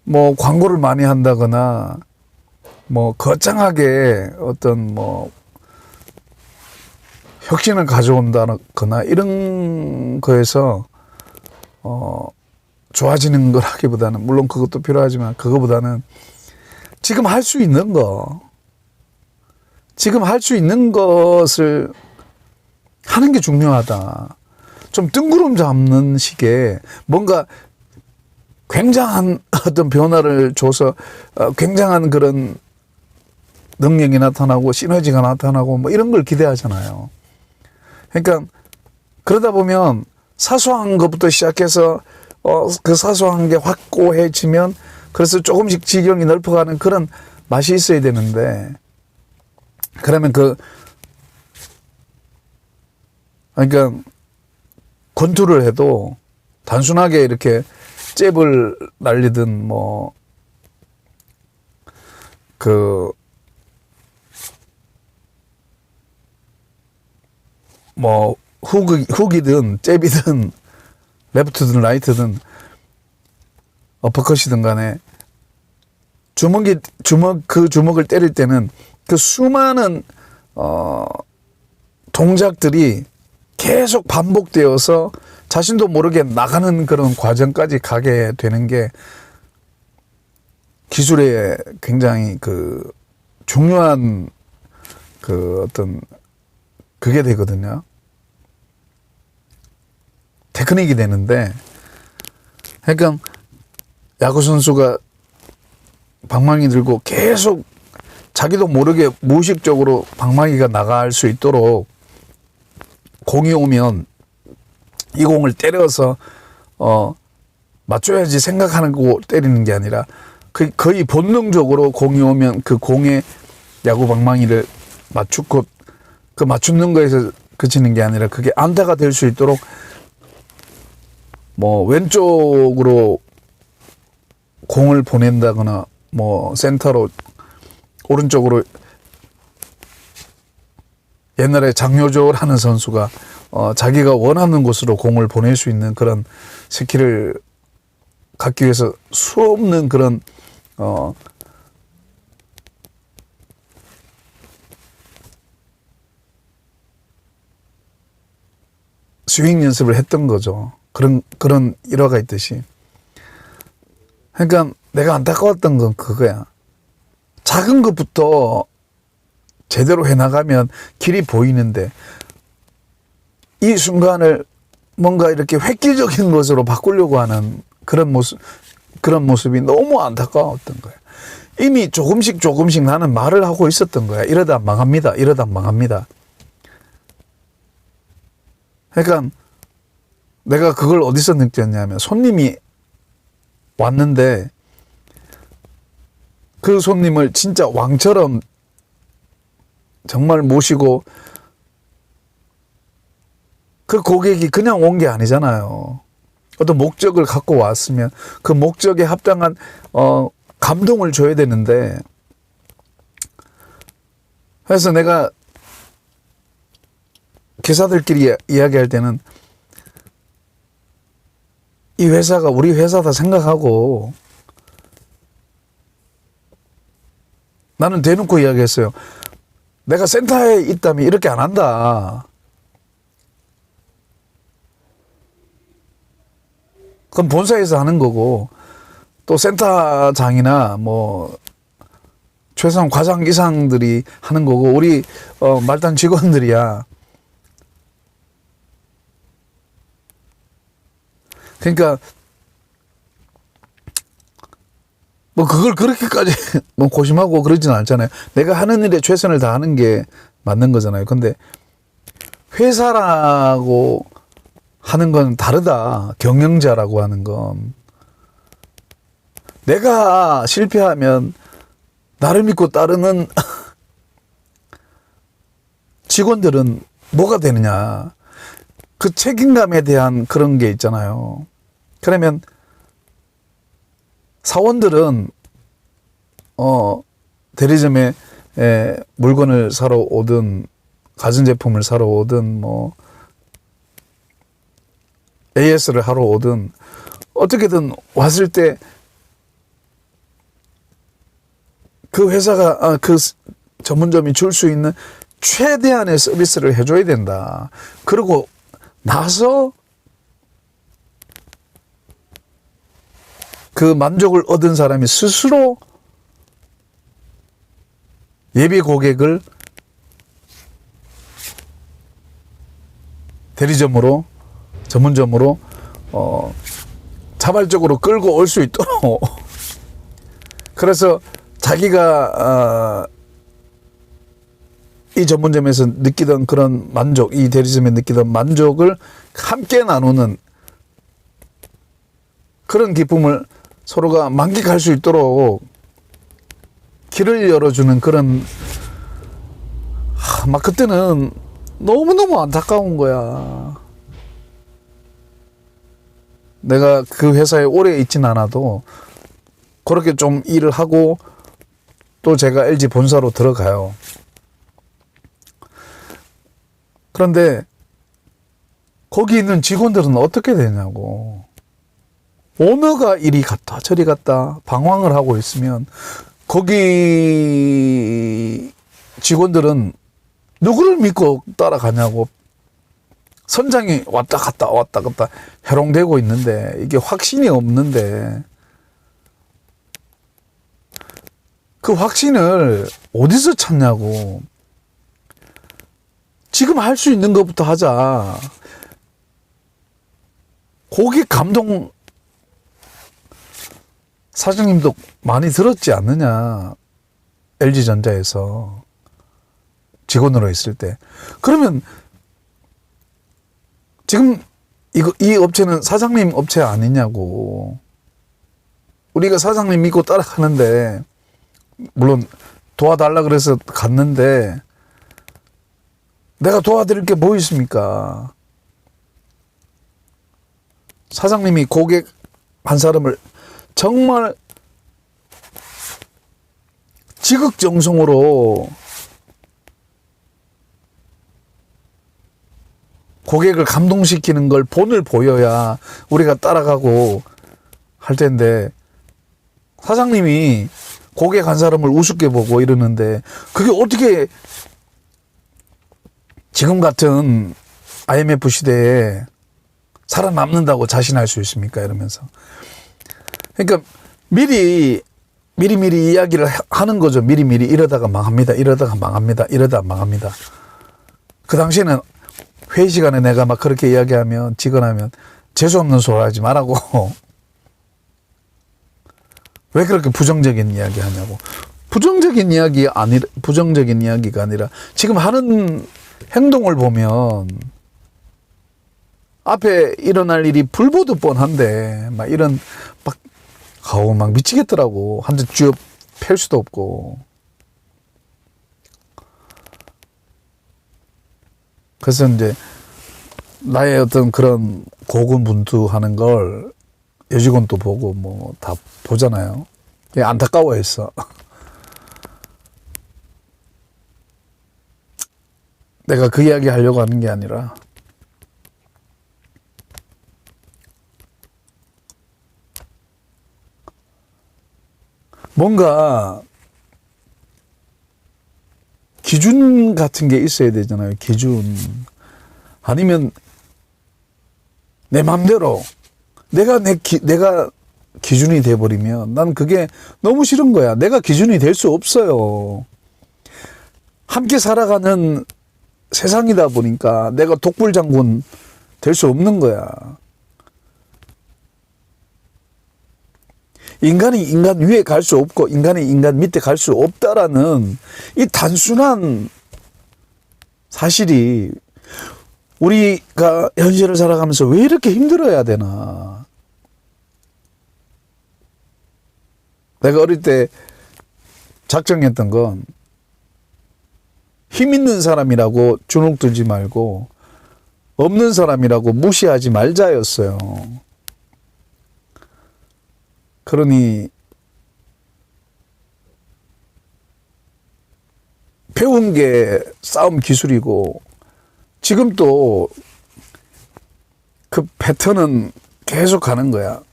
뭐 광고를 많이 한다거나 뭐 거창하게 어떤 뭐 혁신을 가져온다거나 이런 거에서 좋아지는 거라기보다는, 물론 그것도 필요하지만 그거보다는 지금 할 수 있는 거, 지금 할 수 있는 것을 하는 게 중요하다. 좀 뜬구름 잡는 식의 뭔가 굉장한 어떤 변화를 줘서 굉장한 그런 능력이 나타나고 시너지가 나타나고 뭐 이런 걸 기대하잖아요. 그러니까 그러다 보면 사소한 것부터 시작해서 그 사소한 게 확고해지면 그래서 조금씩 지경이 넓어가는 그런 맛이 있어야 되는데, 그러면 그러니까 권투를 해도 단순하게 이렇게 잽을 날리든 뭐 훅이든 잽이든 레프트든 라이트든 어퍼컷이든 간에 그 주먹을 때릴 때는 그 수많은 동작들이 계속 반복되어서 자신도 모르게 나가는 그런 과정까지 가게 되는 게 기술의 굉장히 그 중요한 그 어떤 그게 되거든요. 테크닉이 되는데, 그러니까 야구 선수가 방망이 들고 계속 자기도 모르게 무의식적으로 방망이가 나갈 수 있도록 공이 오면 이 공을 때려서 맞춰야지 생각하는 거 때리는 게 아니라 거의 본능적으로 공이 오면 그 공에 야구 방망이를 맞추고 그 맞추는 거에서 그치는 게 아니라 그게 안타가 될 수 있도록 뭐 왼쪽으로 공을 보낸다거나 뭐 센터로 오른쪽으로 옛날에 장효조를 하는 선수가 자기가 원하는 곳으로 공을 보낼 수 있는 그런 스킬을 갖기 위해서 수없는 그런 스윙 연습을 했던 거죠. 그런 일화가 있듯이. 그러니까 내가 안타까웠던 건 그거야. 작은 것부터 제대로 해나가면 길이 보이는데 이 순간을 뭔가 이렇게 획기적인 것으로 바꾸려고 하는 그런 모습이 너무 안타까웠던 거야. 이미 조금씩 나는 말을 하고 있었던 거야. 이러다 망합니다. 이러다 망합니다. 그러니까 내가 그걸 어디서 느꼈냐면 손님이 왔는데 그 손님을 진짜 왕처럼 정말 모시고 그 고객이 그냥 온 게 아니잖아요. 어떤 목적을 갖고 왔으면 그 목적에 합당한 감동을 줘야 되는데, 그래서 내가 기사들끼리 이야기할 때는 이 회사가 우리 회사다 생각하고, 나는 대놓고 이야기했어요. 내가 센터에 있다면 이렇게 안 한다. 그건 본사에서 하는 거고, 또 센터장이나 뭐 최소한 과장 이상들이 하는 거고, 우리 말단 직원들이야. 그러니까 뭐 그걸 그렇게까지 뭐 고심하고 그러지는 않잖아요. 내가 하는 일에 최선을 다하는 게 맞는 거잖아요. 근데 회사라고 하는 건 다르다. 경영자라고 하는 건. 내가 실패하면 나를 믿고 따르는 직원들은 뭐가 되느냐. 그 책임감에 대한 그런 게 있잖아요. 그러면 사원들은 대리점에 물건을 사러 오든 가전제품을 사러 오든 뭐 AS를 하러 오든 어떻게든 왔을 때 그 회사가 그 전문점이 줄 수 있는 최대한의 서비스를 해줘야 된다. 그리고 나서 그 만족을 얻은 사람이 스스로 예비 고객을 대리점으로 전문점으로 자발적으로 끌고 올 수 있도록 그래서 자기가 이 전문점에서 느끼던 그런 만족, 이 대리점에 느끼던 만족을 함께 나누는 그런 기쁨을 서로가 만끽할 수 있도록 길을 열어주는 그런 막 그때는 너무너무 안타까운 거야. 내가 그 회사에 오래 있진 않아도 그렇게 좀 일을 하고 또 제가 LG 본사로 들어가요. 그런데 거기 있는 직원들은 어떻게 되냐고. 오너가 이리 갔다 저리 갔다 방황을 하고 있으면 거기 직원들은 누구를 믿고 따라가냐고. 선장이 왔다 갔다 해롱되고 있는데 이게 확신이 없는데 그 확신을 어디서 찾냐고. 지금 할 수 있는 것부터 하자. 고객 감동 사장님도 많이 들었지 않느냐. LG전자에서 직원으로 있을 때. 그러면 지금 이 업체는 사장님 업체 아니냐고. 우리가 사장님 믿고 따라가는데 물론 도와달라 그래서 갔는데 내가 도와드릴 게 뭐 있습니까? 사장님이 고객 한 사람을 정말 지극정성으로 고객을 감동시키는 걸 본을 보여야 우리가 따라가고 할 텐데 사장님이 고객 한 사람을 우습게 보고 이러는데 그게 어떻게 지금 같은 IMF 시대에 살아남는다고 자신할 수 있습니까? 이러면서. 그러니까 미리 이야기를 하는 거죠. 미리미리 이러다가 망합니다. 이러다가 망합니다. 이러다가 망합니다. 그 당시에는 회의 시간에 내가 막 그렇게 이야기하면 직언하면 재수없는 소리 하지 말라고. 왜 그렇게 부정적인 이야기 하냐고. 부정적인 이야기가 아니라 지금 하는 행동을 보면 앞에 일어날 일이 불보듯 뻔한데 막 이런 막 미치겠더라고. 한 대 쥐어 팰 수도 없고. 그래서 이제 나의 어떤 그런 고군분투하는 걸 여직원도 보고 뭐 다 보잖아요. 안타까워했어. 내가 그 이야기 하려고 하는 게 아니라 뭔가 기준 같은 게 있어야 되잖아요. 기준. 아니면 내 맘대로 내가 기준이 돼버리면 난 그게 너무 싫은 거야. 내가 기준이 될 수 없어요. 함께 살아가는 세상이다 보니까 내가 독불장군 될 수 없는 거야. 인간이 인간 위에 갈 수 없고 인간이 인간 밑에 갈 수 없다라는 이 단순한 사실이 우리가 현실을 살아가면서 왜 이렇게 힘들어야 되나. 내가 어릴 때 작정했던 건 힘 있는 사람이라고 주눅 들지 말고 없는 사람이라고 무시하지 말자였어요. 그러니 배운 게 싸움 기술이고 지금 또 그 패턴은 계속 가는 거야.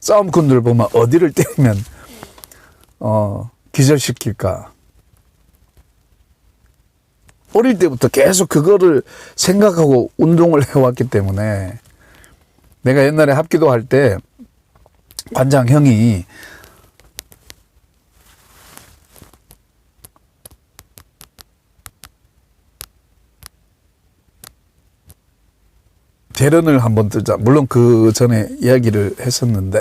싸움꾼들 보면 어디를 때리면 기절시킬까. 어릴 때부터 계속 그거를 생각하고 운동을 해왔기 때문에 내가 옛날에 합기도 할 때 관장 형이 대련을 한번 뜨자. 물론 그 전에 이야기를 했었는데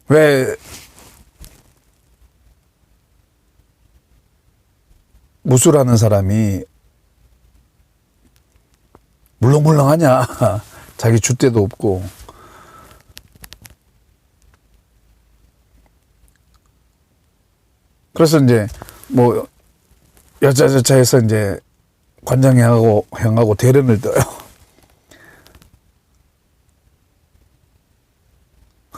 왜 무술하는 사람이 물렁물렁하냐. 자기 줏대도 없고. 그래서 이제 뭐 여차저차해서 이제 관장형하고 대련을 떠요.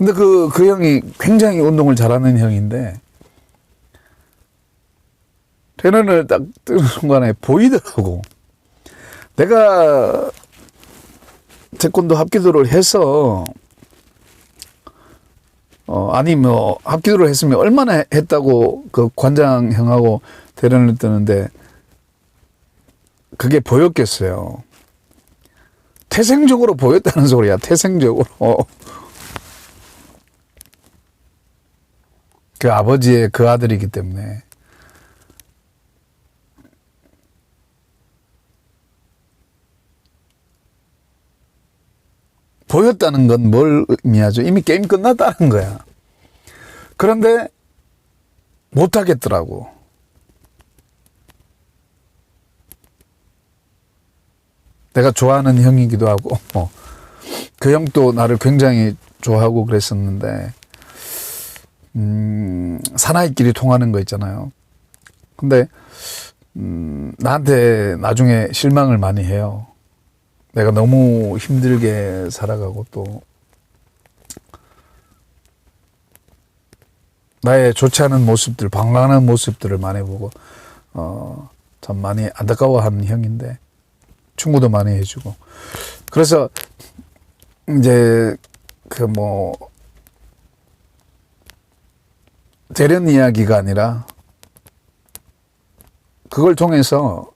근데 그 형이 굉장히 운동을 잘하는 형인데, 태는을 딱 뜨는 순간에 보이더라고. 내가 태권도 합기도를 해서, 아니, 뭐, 합기도를 했으면 얼마나 했다고 그 관장 형하고 대련을 뜨는데, 그게 보였겠어요. 태생적으로 보였다는 소리야, 태생적으로. 그 아버지의 그 아들이기 때문에. 보였다는 건 뭘 의미하죠? 이미 게임 끝났다는 거야. 그런데 못하겠더라고. 내가 좋아하는 형이기도 하고, 그 형도 나를 굉장히 좋아하고 그랬었는데, 사나이끼리 통하는 거 있잖아요. 근데, 나한테 나중에 실망을 많이 해요. 내가 너무 힘들게 살아가고 또, 나의 좋지 않은 모습들, 방황하는 모습들을 많이 보고, 참 많이 안타까워하는 형인데, 충고도 많이 해주고. 그래서, 이제, 대련 이야기가 아니라, 그걸 통해서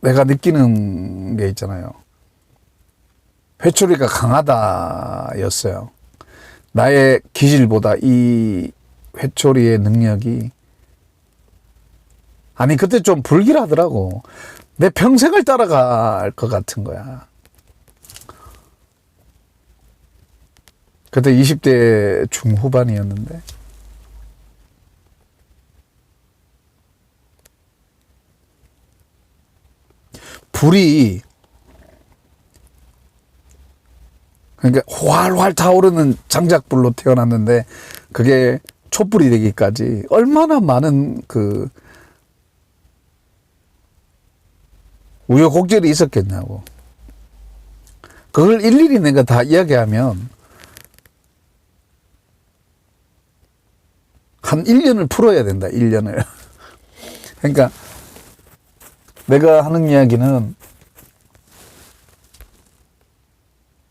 내가 느끼는 게 있잖아요. 회초리가 강하다였어요. 나의 기질보다 이 회초리의 능력이, 아니, 그때 좀 불길하더라고. 내 평생을 따라갈 것 같은 거야. 그때 20대 중후반이었는데, 불이, 그러니까 활활 타오르는 장작불로 태어났는데, 그게 촛불이 되기까지 얼마나 많은 우여곡절이 있었겠냐고. 그걸 일일이 내가 다 이야기하면 한 1년을 풀어야 된다, 1년을. 그러니까 내가 하는 이야기는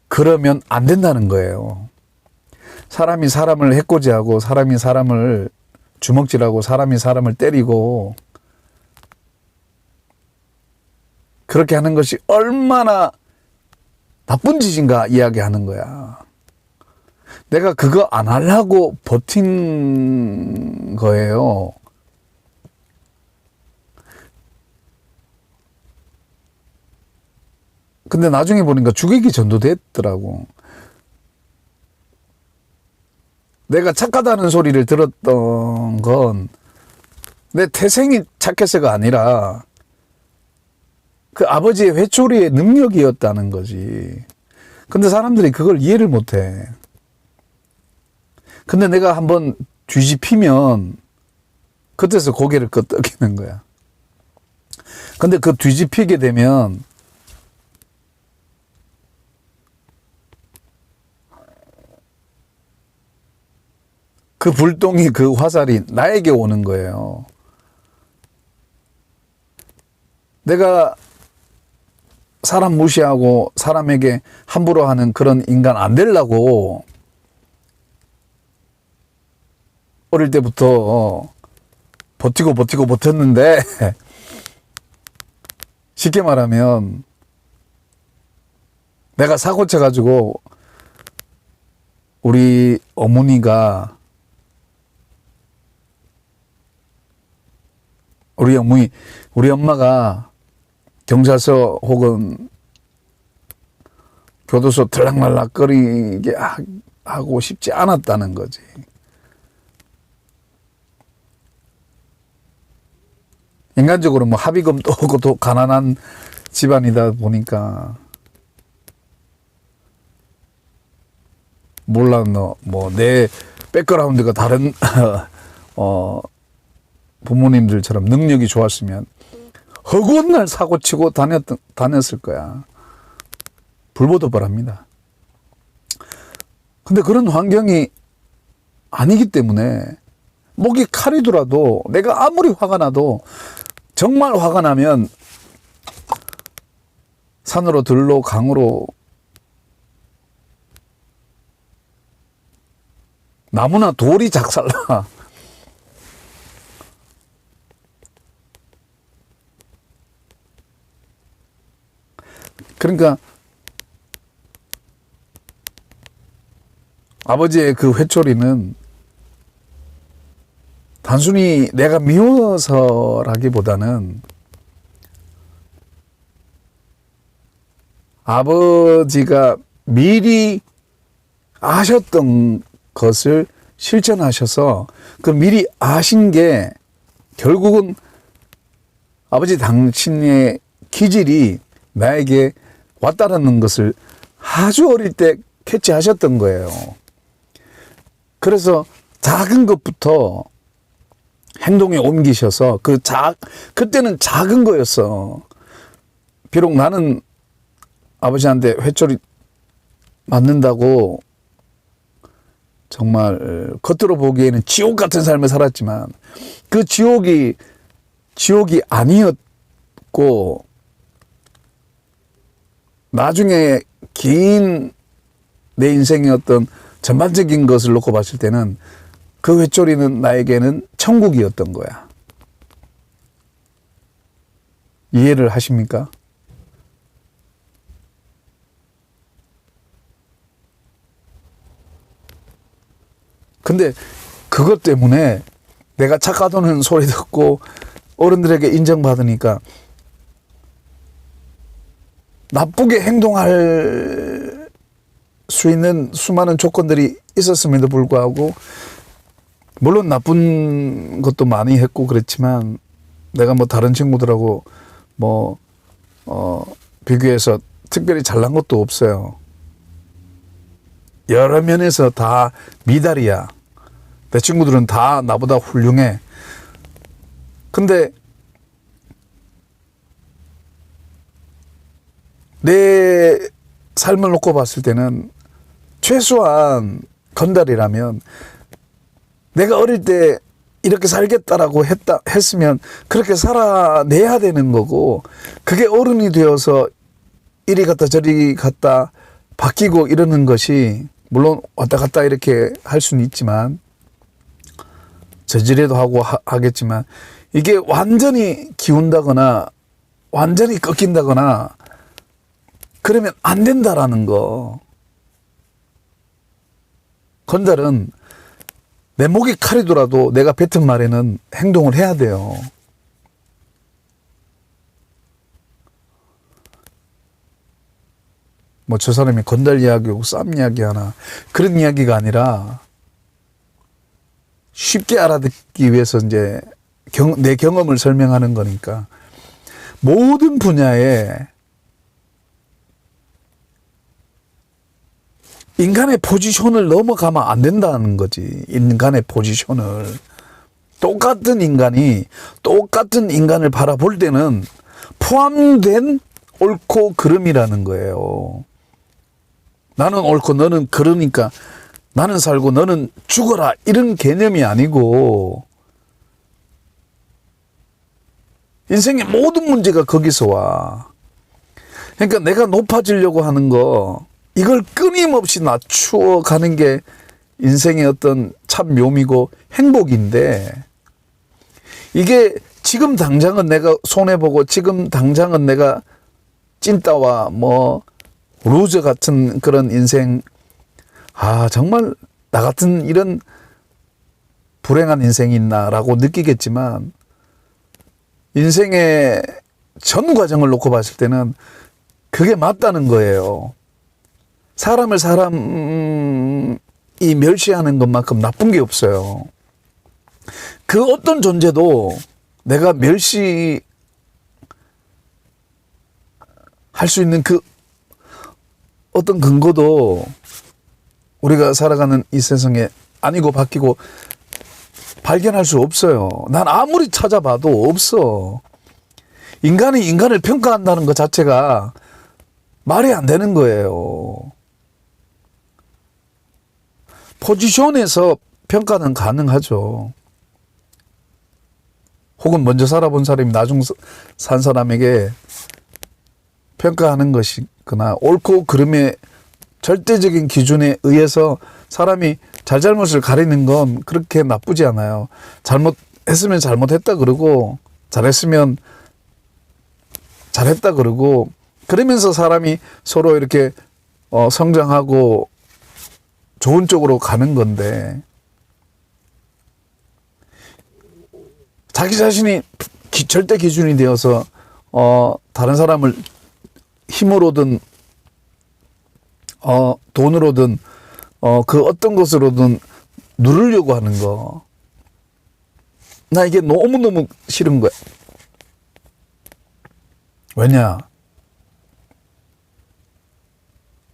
그러면 안 된다는 거예요. 사람이 사람을 해코지하고, 사람이 사람을 주먹질하고, 사람이 사람을 때리고, 그렇게 하는 것이 얼마나 나쁜 짓인가 이야기하는 거야. 내가 그거 안 하려고 버틴 거예요. 근데 나중에 보니까 주객이 전도됐더라고. 내가 착하다는 소리를 들었던 건 내 태생이 착해서가 아니라 그 아버지의 회초리의 능력이었다는 거지. 근데 사람들이 그걸 이해를 못해. 근데 내가 한번 뒤집히면 그때서 고개를 끄덕이는 거야. 근데 그 뒤집히게 되면 그 불똥이, 그 화살이 나에게 오는 거예요. 내가 사람 무시하고 사람에게 함부로 하는 그런 인간 안 되려고 어릴 때부터 버티고 버텼는데, 쉽게 말하면 내가 사고 쳐가지고 우리 어머니가, 우리 엄마가 경찰서 혹은 교도소 들락날락거리게 하고 싶지 않았다는 거지. 인간적으로 뭐 합의금도 없고 또 가난한 집안이다 보니까, 몰라, 뭐 내 백그라운드가 다른 부모님들처럼 능력이 좋았으면 허구한 날 사고 치고 다녔을 거야. 불보듯 뻔합니다. 근데 그런 환경이 아니기 때문에 목이 칼이더라도 내가 아무리 화가 나도 정말 화가 나면 산으로 들로 강으로 나무나 돌이 작살나. 그러니까 아버지의 그 회초리는 단순히 내가 미워서라기보다는 아버지가 미리 아셨던 것을 실천하셔서 그 미리 아신 게 결국은 아버지 당신의 기질이 나에게 왔다라는 것을 아주 어릴 때 캐치하셨던 거예요. 그래서 작은 것부터 행동에 옮기셔서 그때는 작은 거였어. 비록 나는 아버지한테 회초리 맞는다고 정말 겉으로 보기에는 지옥 같은 삶을 살았지만 그 지옥이 아니었고 나중에 긴 내 인생의 어떤 전반적인 것을 놓고 봤을 때는 그 회초리는 나에게는 천국이었던 거야. 이해를 하십니까? 근데 그것 때문에 내가 착하다는 소리 듣고 어른들에게 인정받으니까 나쁘게 행동할 수 있는 수많은 조건들이 있었음에도 불구하고 물론 나쁜 것도 많이 했고 그랬지만 내가 뭐 다른 친구들하고 비교해서 특별히 잘난 것도 없어요. 여러 면에서 다 미달이야. 내 친구들은 다 나보다 훌륭해. 근데 내 삶을 놓고 봤을 때는 최소한 건달이라면 내가 어릴 때 이렇게 살겠다라고 했으면 그렇게 살아내야 되는 거고, 그게 어른이 되어서 이리 갔다 저리 갔다 바뀌고 이러는 것이 물론 왔다 갔다 이렇게 할 수는 있지만 저지레도 하고 하겠지만 이게 완전히 기운다거나 완전히 꺾인다거나 그러면 안 된다라는 거. 건달은 내 목이 칼이더라도 내가 뱉은 말에는 행동을 해야 돼요. 뭐 저 사람이 건달 이야기하고 쌈 이야기하나 그런 이야기가 아니라 쉽게 알아듣기 위해서 이제 내 경험을 설명하는 거니까 모든 분야에 인간의 포지션을 넘어가면 안 된다는 거지. 인간의 포지션을. 똑같은 인간을 바라볼 때는 포함된 옳고 그름이라는 거예요. 나는 옳고 너는 그러니까 나는 살고 너는 죽어라 이런 개념이 아니고 인생의 모든 문제가 거기서 와. 그러니까 내가 높아지려고 하는 거 이걸 끊임없이 낮추어 가는 게 인생의 어떤 참 묘미고 행복인데, 이게 지금 당장은 내가 손해보고 지금 당장은 내가 찐따와 루저 같은 그런 인생, 정말 나 같은 이런 불행한 인생이 있나라고 느끼겠지만 인생의 전 과정을 놓고 봤을 때는 그게 맞다는 거예요. 사람을 사람이 멸시하는 것만큼 나쁜 게 없어요. 그 어떤 존재도 내가 멸시할 수 있는 그 어떤 근거도 우리가 살아가는 이 세상에 아니고 바뀌고 발견할 수 없어요. 난 아무리 찾아봐도 없어. 인간이 인간을 평가한다는 것 자체가 말이 안 되는 거예요. 포지션에서 평가는 가능하죠. 혹은 먼저 살아본 사람이 나중 산 사람에게 평가하는 것이거나 옳고 그름의 절대적인 기준에 의해서 사람이 잘잘못을 가리는 건 그렇게 나쁘지 않아요. 잘못했으면 잘못했다 그러고 잘했으면 잘했다 그러고 그러면서 사람이 서로 이렇게 성장하고 좋은 쪽으로 가는 건데 자기 자신이 절대 기준이 되어서 다른 사람을 힘으로든 돈으로든 그 어떤 것으로든 누르려고 하는 거. 나 이게 너무너무 싫은 거야. 왜냐?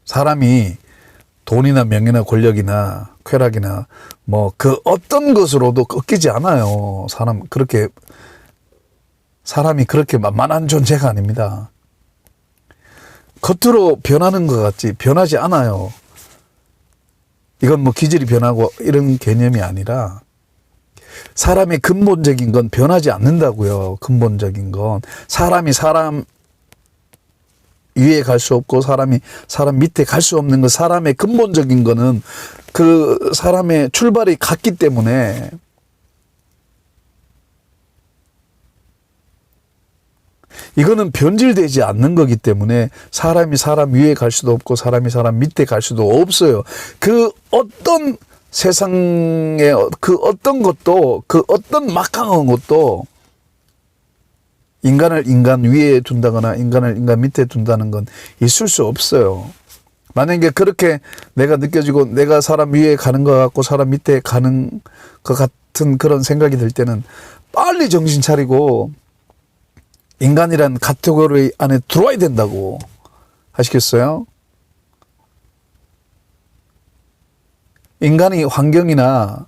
사람이 돈이나 명예나 권력이나 쾌락이나 뭐 그 어떤 것으로도 꺾이지 않아요. 사람이 그렇게 만만한 존재가 아닙니다. 겉으로 변하는 것 같지 변하지 않아요. 이건 뭐 기질이 변하고 이런 개념이 아니라 사람의 근본적인 건 변하지 않는다고요. 근본적인 건 사람이 사람 위에 갈 수 없고 사람이 사람 밑에 갈 수 없는 것, 사람의 근본적인 거는 그 사람의 출발이 같기 때문에 이거는 변질되지 않는 거기 때문에 사람이 사람 위에 갈 수도 없고 사람이 사람 밑에 갈 수도 없어요. 그 어떤 세상의 그 어떤 것도 그 어떤 막강한 것도 인간을 인간 위에 둔다거나 인간을 인간 밑에 둔다는 건 있을 수 없어요. 만약에 그렇게 내가 느껴지고 내가 사람 위에 가는 것 같고 사람 밑에 가는 것 같은 그런 생각이 들 때는 빨리 정신 차리고 인간이란 카테고리 안에 들어와야 된다고. 아시겠어요? 인간이 환경이나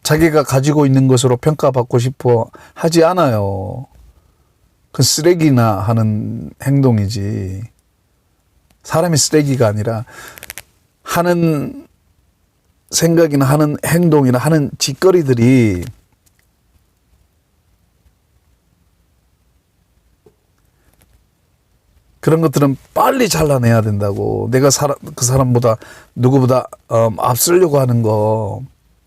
자기가 가지고 있는 것으로 평가받고 싶어 하지 않아요. 그 쓰레기나 하는 행동이지. 사람이 쓰레기가 아니라 하는 생각이나 하는 행동이나 하는 짓거리들이 그런 것들은 빨리 잘라내야 된다고. 내가 그 사람보다 누구보다 앞서려고 하는 거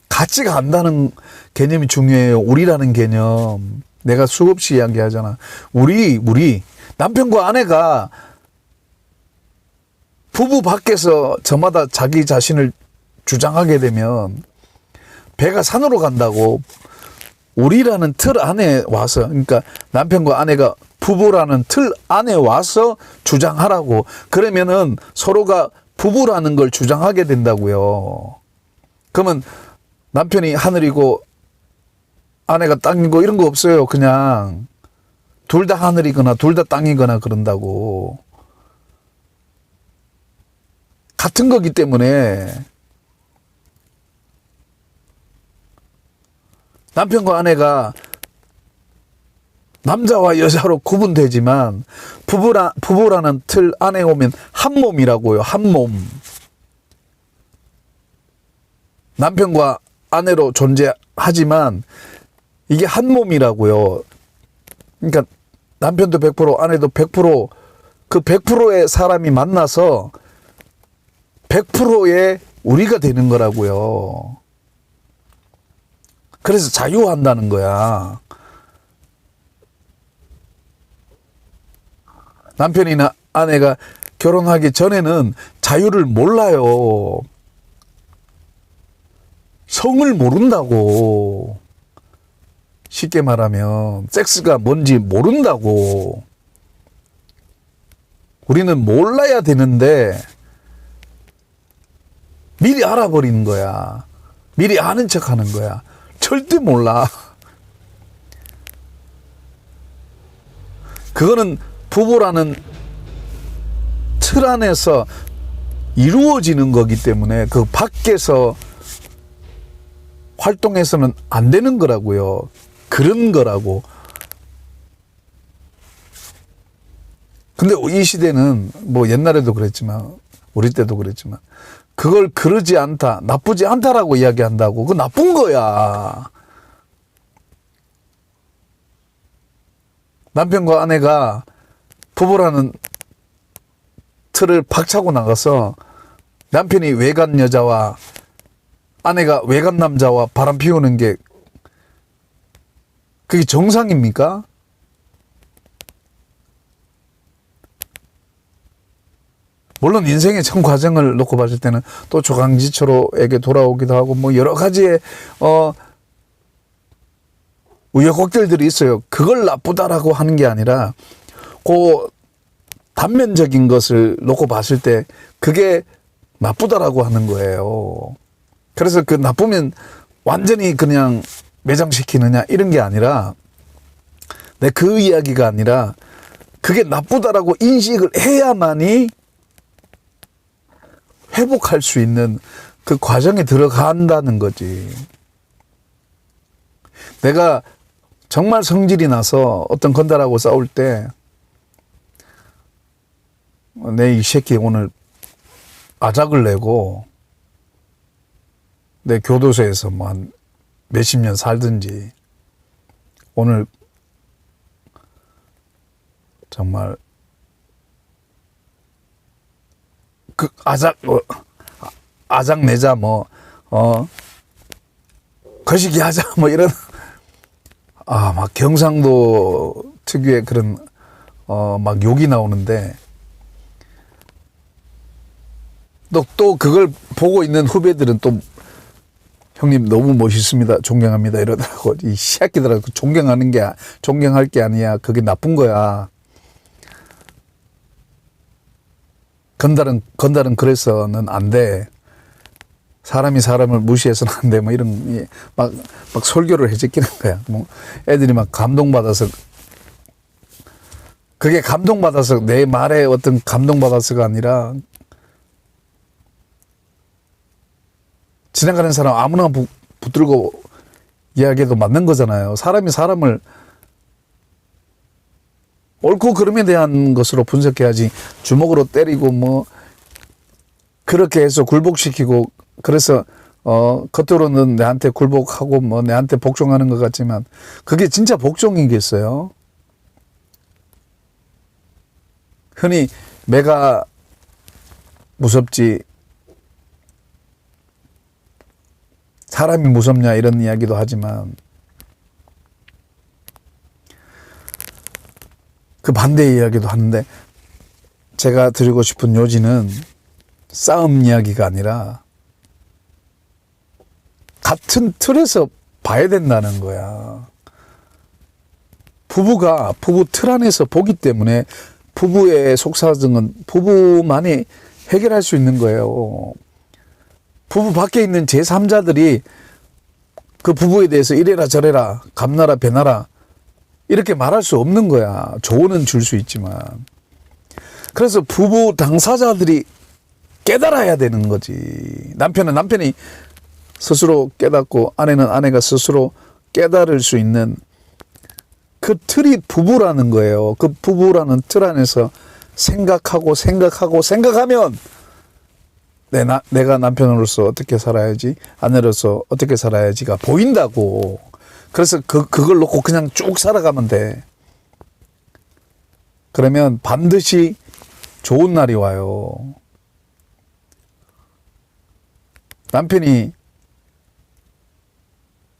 같이 간다는 개념이 중요해요. 우리라는 개념. 내가 수없이 이야기하잖아. 우리 남편과 아내가 부부 밖에서 저마다 자기 자신을 주장하게 되면 배가 산으로 간다고. 우리라는 틀 안에 와서, 그러니까 남편과 아내가 부부라는 틀 안에 와서 주장하라고. 그러면은 서로가 부부라는 걸 주장하게 된다고요. 그러면 남편이 하늘이고 아내가 땅이고 이런 거 없어요. 그냥 둘 다 하늘이거나 둘 다 땅이거나 그런다고. 같은 거기 때문에 남편과 아내가 남자와 여자로 구분되지만 부부라는 틀 안에 오면 한 몸이라고요. 한 몸. 남편과 아내로 존재하지만 이게 한 몸이라고요. 그러니까 남편도 100%, 아내도 100%, 그 100%의 사람이 만나서 100%의 우리가 되는 거라고요. 그래서 자유한다는 거야. 남편이나 아내가 결혼하기 전에는 자유를 몰라요. 성을 모른다고. 쉽게 말하면 섹스가 뭔지 모른다고. 우리는 몰라야 되는데 미리 알아버리는 거야. 미리 아는 척하는 거야. 절대 몰라. 그거는 부부라는 틀 안에서 이루어지는 거기 때문에 그 밖에서 활동해서는 안 되는 거라고요. 그런 거라고. 근데 이 시대는 뭐 옛날에도 그랬지만 우리 때도 그랬지만 그걸 그러지 않다, 나쁘지 않다라고 이야기한다고. 그거 나쁜 거야. 남편과 아내가 부부라는 틀을 박차고 나가서 남편이 외간 여자와 아내가 외간 남자와 바람 피우는 게 그게 정상입니까? 물론 인생의 전 과정을 놓고 봤을 때는 또 조강지처로에게 돌아오기도 하고 뭐 여러 가지의 우여곡절들이 있어요. 그걸 나쁘다라고 하는 게 아니라 그 단면적인 것을 놓고 봤을 때 그게 나쁘다라고 하는 거예요. 그래서 그 나쁘면 완전히 그냥 매장시키느냐 이런 게 아니라 그 이야기가 아니라 그게 나쁘다라고 인식을 해야만이 회복할 수 있는 그 과정에 들어간다는 거지. 내가 정말 성질이 나서 어떤 건달하고 싸울 때 내 이 새끼 오늘 아작을 내고 내 교도소에서 뭐 한 몇십 년 살든지 오늘 정말 그 아작 내자 거시기 하자 뭐 이런 막 경상도 특유의 그런 막 욕이 나오는데 또 그걸 보고 있는 후배들은 또 형님 너무 멋있습니다. 존경합니다. 이러더라고. 이 새끼들아 존경할 게 아니야. 그게 나쁜 거야. 건달은 그래서는 안 돼. 사람이 사람을 무시해서는 안 돼. 뭐 이런 막 설교를 해제끼는 거야. 뭐 애들이 막 감동받아서 그게 감동받아서 내 말에 어떤 감동받아서가 아니라 지나가는 사람 아무나 붙들고 이야기해도 맞는 거잖아요. 사람이 사람을 옳고 그름에 대한 것으로 분석해야지 주먹으로 때리고 뭐 그렇게 해서 굴복시키고 그래서 겉으로는 내한테 굴복하고 뭐 내한테 복종하는 것 같지만 그게 진짜 복종이겠어요? 흔히 매가 무섭지 사람이 무섭냐 이런 이야기도 하지만 그 반대 이야기도 하는데 제가 드리고 싶은 요지는 싸움 이야기가 아니라 같은 틀에서 봐야 된다는 거야. 부부가 부부 틀 안에서 보기 때문에 부부의 속사정은 부부만이 해결할 수 있는 거예요. 부부 밖에 있는 제3자들이 그 부부에 대해서 이래라 저래라 감나라 배나라 이렇게 말할 수 없는 거야. 조언은 줄 수 있지만. 그래서 부부 당사자들이 깨달아야 되는 거지. 남편은 남편이 스스로 깨닫고 아내는 아내가 스스로 깨달을 수 있는 그 틀이 부부라는 거예요. 그 부부라는 틀 안에서 생각하면 내가 남편으로서 어떻게 살아야지, 아내로서 어떻게 살아야지가 보인다고. 그래서 그걸 놓고 그냥 쭉 살아가면 돼. 그러면 반드시 좋은 날이 와요. 남편이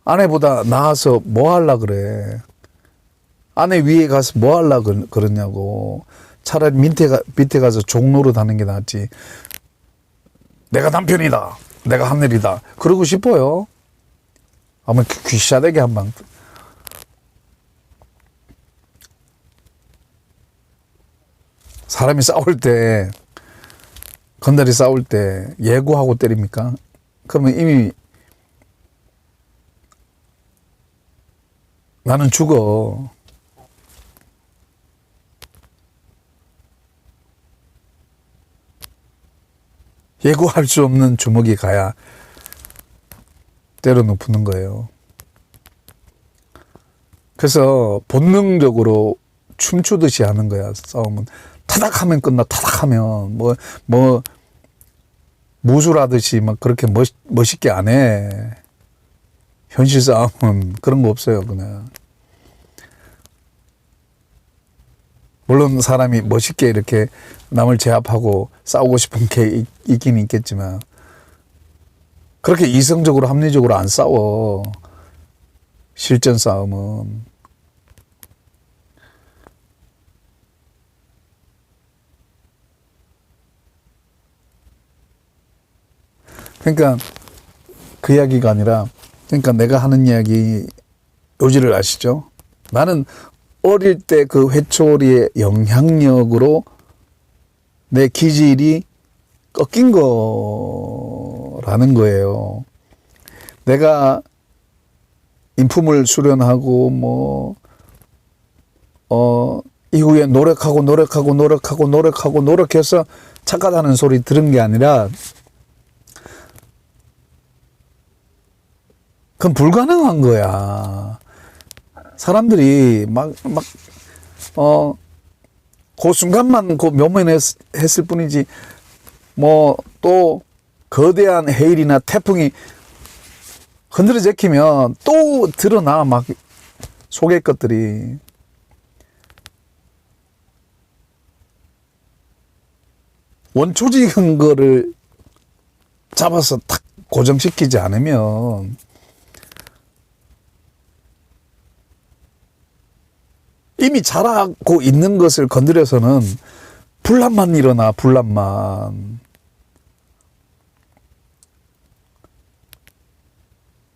아내보다 나아서 뭐 하려 그래? 아내 위에 가서 뭐 하려 그러냐고. 차라리 밑에 가서 종로로 다는 게 낫지. 내가 남편이다. 내가 하늘이다. 그러고 싶어요. 아마 귀샤대게 한 방. 사람이 싸울 때, 건달이 싸울 때 예고하고 때립니까? 그러면 이미 나는 죽어. 예고할 수 없는 주먹이 가야 때려 눕는 거예요. 그래서 본능적으로 춤추듯이 하는 거야. 싸움은 타닥하면 끝나. 타닥하면 뭐 무술하듯이 막 그렇게 멋있게 안 해. 현실 싸움은 그런 거 없어요, 그냥. 물론 사람이 멋있게 이렇게 남을 제압하고 싸우고 싶은 게 있긴 있겠지만, 그렇게 이성적으로 합리적으로 안 싸워. 실전 싸움은. 그러니까 그 이야기가 아니라, 그러니까 내가 하는 이야기 요지를 아시죠? 나는 어릴 때 그 회초리의 영향력으로 내 기질이 꺾인 거라는 거예요. 내가 인품을 수련하고 이후에 노력해서 착하다는 소리 들은 게 아니라, 그건 불가능한 거야. 사람들이 그 순간만 그 묘면했을 뿐이지, 또 거대한 해일이나 태풍이 흔들어 제키면 또 드러나, 속의 것들이. 원초적인 거를 잡아서 탁 고정시키지 않으면 이미 자라고 있는 것을 건드려서는 분란만 일어나, 분란만.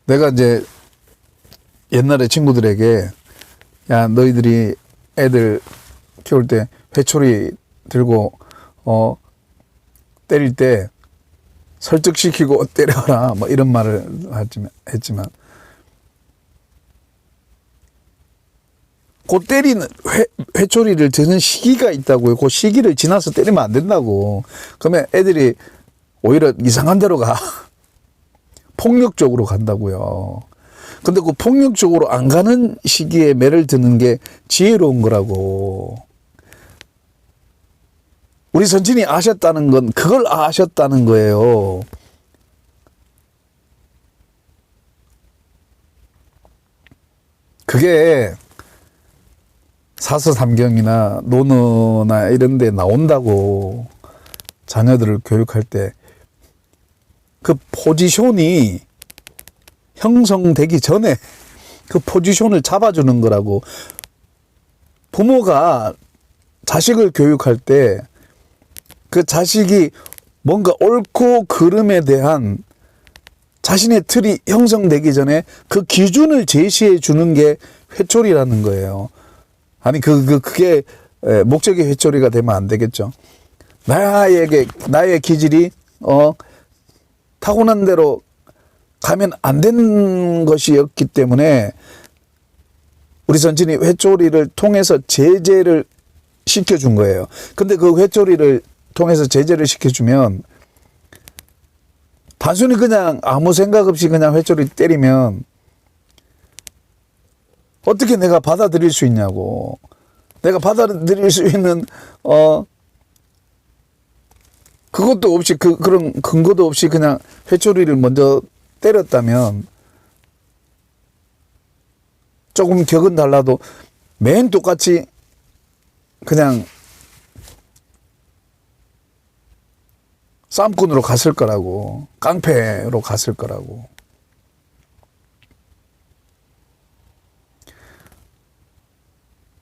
내가 이제 옛날에 친구들에게, 야, 너희들이 애들 키울 때 회초리 들고 때릴 때 설득시키고 때려라, 이런 말을 했지만, 그 때리는 회초리를 드는 시기가 있다고요. 그 시기를 지나서 때리면 안 된다고. 그러면 애들이 오히려 이상한 데로 가. 폭력적으로 간다고요. 근데 그 폭력적으로 안 가는 시기에 매를 드는 게 지혜로운 거라고. 우리 선친이 아셨다는 건 그걸 아셨다는 거예요. 그게 사서삼경이나 논어나 이런 데 나온다고. 자녀들을 교육할 때 그 포지션이 형성되기 전에 그 포지션을 잡아주는 거라고. 부모가 자식을 교육할 때 그 자식이 뭔가 옳고 그름에 대한 자신의 틀이 형성되기 전에 그 기준을 제시해 주는 게 회초리라는 거예요. 아니, 그게 목적의 회초리가 되면 안 되겠죠. 나의 기질이, 타고난 대로 가면 안 되는 것이었기 때문에 우리 선친이 회초리를 통해서 제재를 시켜준 거예요. 근데 그 회초리를 통해서 제재를 시켜주면 단순히 그냥 아무 생각 없이 그냥 회초리 때리면 어떻게 내가 받아들일 수 있냐고. 내가 받아들일 수 있는 그것도 없이 그런 근거도 없이 그냥 회초리를 먼저 때렸다면 조금 격은 달라도 맨 똑같이 그냥 싸움꾼으로 갔을 거라고. 깡패로 갔을 거라고.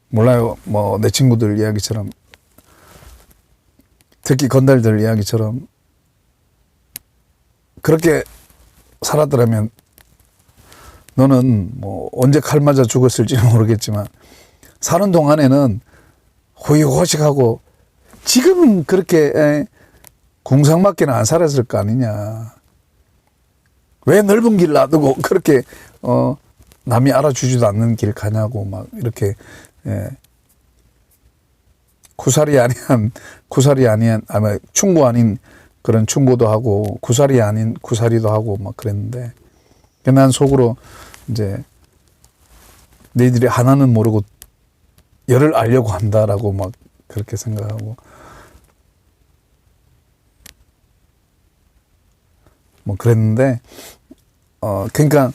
몰라요. 내 친구들 이야기처럼, 특히 건달들 이야기처럼 그렇게 살았더라면 너는 언제 칼 맞아 죽었을지는 모르겠지만 사는 동안에는 호의호식하고 지금 그렇게 궁상맞게는 안 살았을 거 아니냐. 왜 넓은 길 놔두고 그렇게 남이 알아주지도 않는 길 가냐고 이렇게 구살이 아니한 아마 충고 아닌 그런 충고도 하고 구살이 아닌 구살이도 하고 그랬는데, 난 속으로 이제 너희들이 하나는 모르고 열을 알려고 한다라고 그렇게 생각하고. 뭐 그랬는데, 그러니까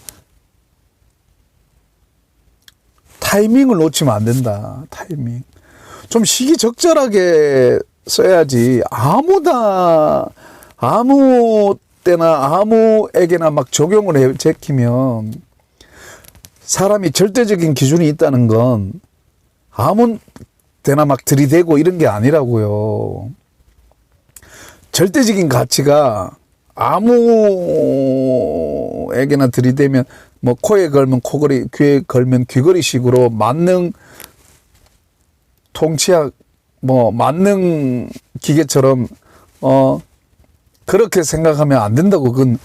타이밍을 놓치면 안 된다. 타이밍. 좀 시기적절하게 써야지. 아무 때나 아무에게나 막 적용을 해 제키면 사람이 절대적인 기준이 있다는 건 아무 때나 막 들이대고 이런 게 아니라고요. 절대적인 가치가 아무에게나 들이대면 뭐 코에 걸면 코걸이, 귀에 걸면 귀걸이 식으로 만능 통치약 뭐 만능 기계처럼 그렇게 생각하면 안 된다고. 그건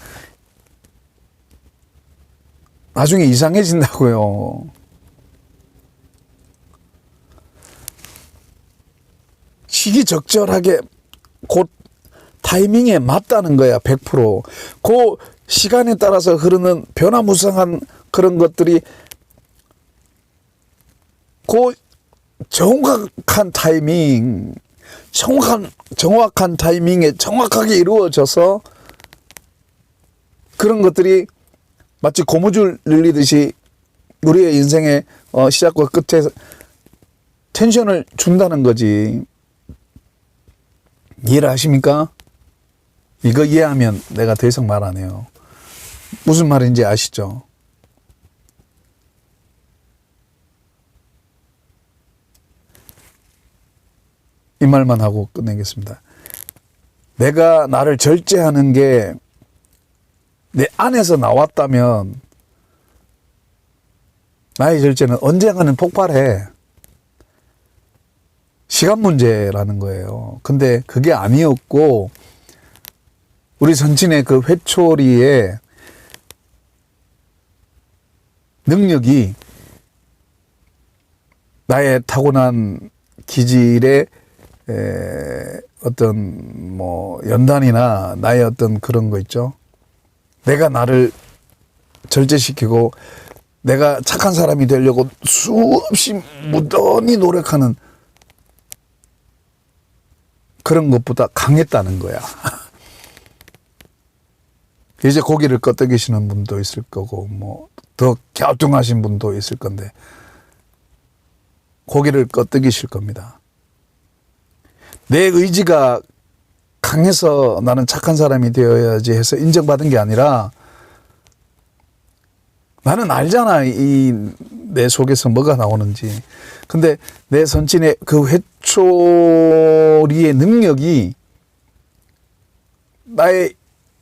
나중에 이상해진다고요. 시기적절하게 곧 타이밍에 맞다는 거야. 100%. 그 시간에 따라서 흐르는 변화무쌍한 그런 것들이 그 정확한 타이밍, 정확한 타이밍에 정확하게 이루어져서 그런 것들이 마치 고무줄 늘리듯이 우리의 인생의 시작과 끝에 텐션을 준다는 거지. 이해를 하십니까? 이거 이해하면 내가 더 이상 말 안 해요. 무슨 말인지 아시죠? 이 말만 하고 끝내겠습니다. 내가 나를 절제하는 게 내 안에서 나왔다면 나의 절제는 언젠가는 폭발해. 시간 문제라는 거예요. 근데 그게 아니었고 우리 선친의 그 회초리의 능력이 나의 타고난 기질의 어떤 뭐 연단이나 나의 어떤 그런 거 있죠. 내가 나를 절제시키고 내가 착한 사람이 되려고 수없이 무던히 노력하는 그런 것보다 강했다는 거야. 이제 고기를 끄덕이시는 분도 있을 거고 뭐 더 갸우뚱하신 분도 있을 건데 고기를 끄덕이실 겁니다. 내 의지가 강해서 나는 착한 사람이 되어야지 해서 인정받은 게 아니라 나는 알잖아. 내 속에서 뭐가 나오는지. 근데 내 선친의 그 회초리의 능력이 나의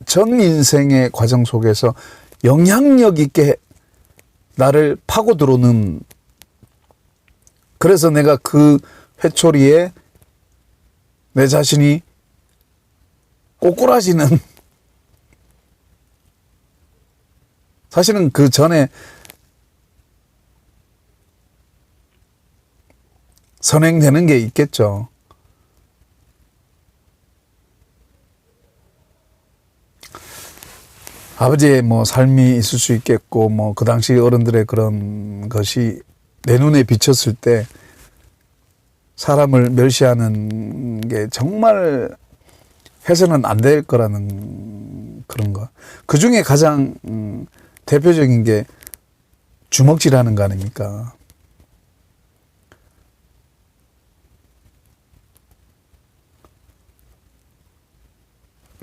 전 인생의 과정 속에서 영향력 있게 나를 파고 들어오는, 그래서 내가 그 회초리에 내 자신이 꼬꾸라지는, 사실은 그 전에 선행되는 게 있겠죠. 아버지의 뭐 삶이 있을 수 있겠고, 뭐 그 당시 어른들의 그런 것이 내 눈에 비쳤을 때 사람을 멸시하는 게 정말 해서는 안 될 거라는 그런 거. 그 중에 가장 대표적인 게 주먹질하는 거 아닙니까?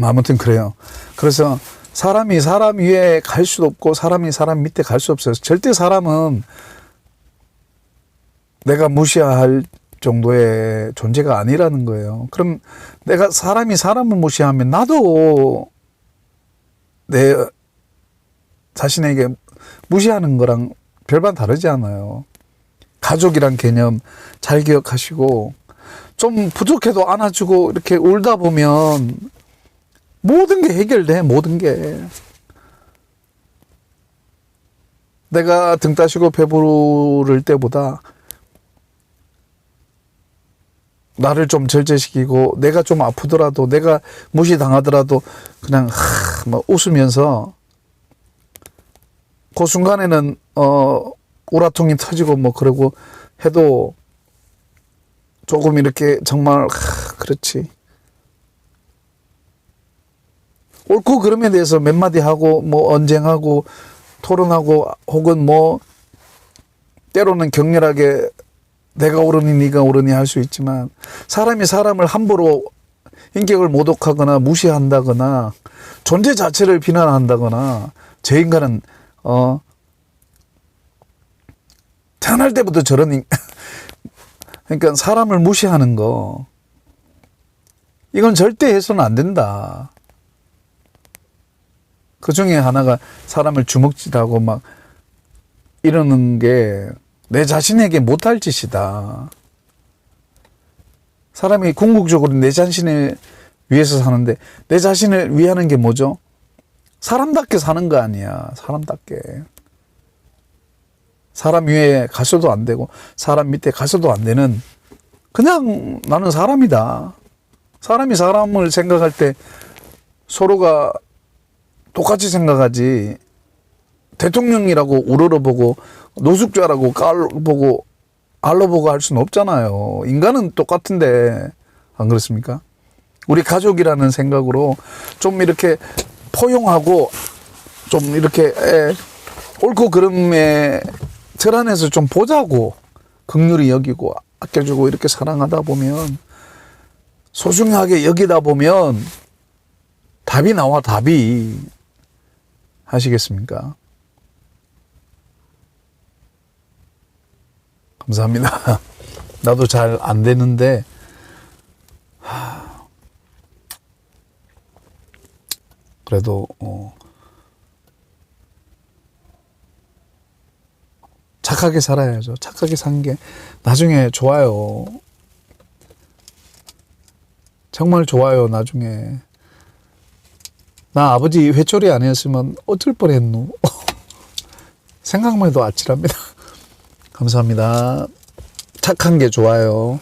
아무튼 그래요. 그래서 사람이 사람 위에 갈 수도 없고 사람이 사람 밑에 갈 수 없어요. 절대 사람은 내가 무시할 정도의 존재가 아니라는 거예요. 그럼 내가 사람이 사람을 무시하면 나도 내 자신에게 무시하는 거랑 별반 다르지 않아요. 가족이란 개념 잘 기억하시고, 좀 부족해도 안아주고 이렇게 울다 보면 모든 게 해결돼. 모든 게. 내가 등 따시고 배부를 때보다 나를 좀 절제시키고, 내가 좀 아프더라도, 내가 무시당하더라도 그냥 막 웃으면서, 그 순간에는 우라통이 터지고 뭐 그러고 해도 조금 이렇게 정말 그렇지. 옳고 그름에 대해서 몇 마디 하고 뭐 언쟁하고 토론하고 혹은 뭐 때로는 격렬하게 내가 옳으니 네가 옳으니 할 수 있지만 사람이 사람을 함부로 인격을 모독하거나 무시한다거나 존재 자체를 비난한다거나 저 인간은 태어날 때부터 저런 그러니까 사람을 무시하는 거 이건 절대 해서는 안 된다. 그 중에 하나가 사람을 주먹질하고 막 이러는 게 내 자신에게 못할 짓이다. 사람이 궁극적으로 내 자신을 위해서 사는데 내 자신을 위하는 게 뭐죠? 사람답게 사는 거 아니야. 사람답게. 사람 위에 가셔도 안 되고 사람 밑에 가셔도 안 되는 그냥 나는 사람이다. 사람이 사람을 생각할 때 서로가 똑같이 생각하지 대통령이라고 우러러보고 노숙자라고 깔보고 알로보고 할 수는 없잖아요. 인간은 똑같은데 안 그렇습니까? 우리 가족이라는 생각으로 좀 이렇게 포용하고 좀 이렇게 옳고 그름의 틀 안에서 좀 보자고 긍휼히 여기고 아껴주고 이렇게 사랑하다 보면 소중하게 여기다 보면 답이 나와. 답이. 하시겠습니까? 감사합니다. 나도 잘 안 되는데 그래도 착하게 살아야죠. 착하게 산 게 나중에 좋아요. 정말 좋아요. 나중에 나 아버지 회초리 아니었으면 어쩔 뻔했노. 생각만 해도 아찔합니다. 감사합니다. 착한 게 좋아요.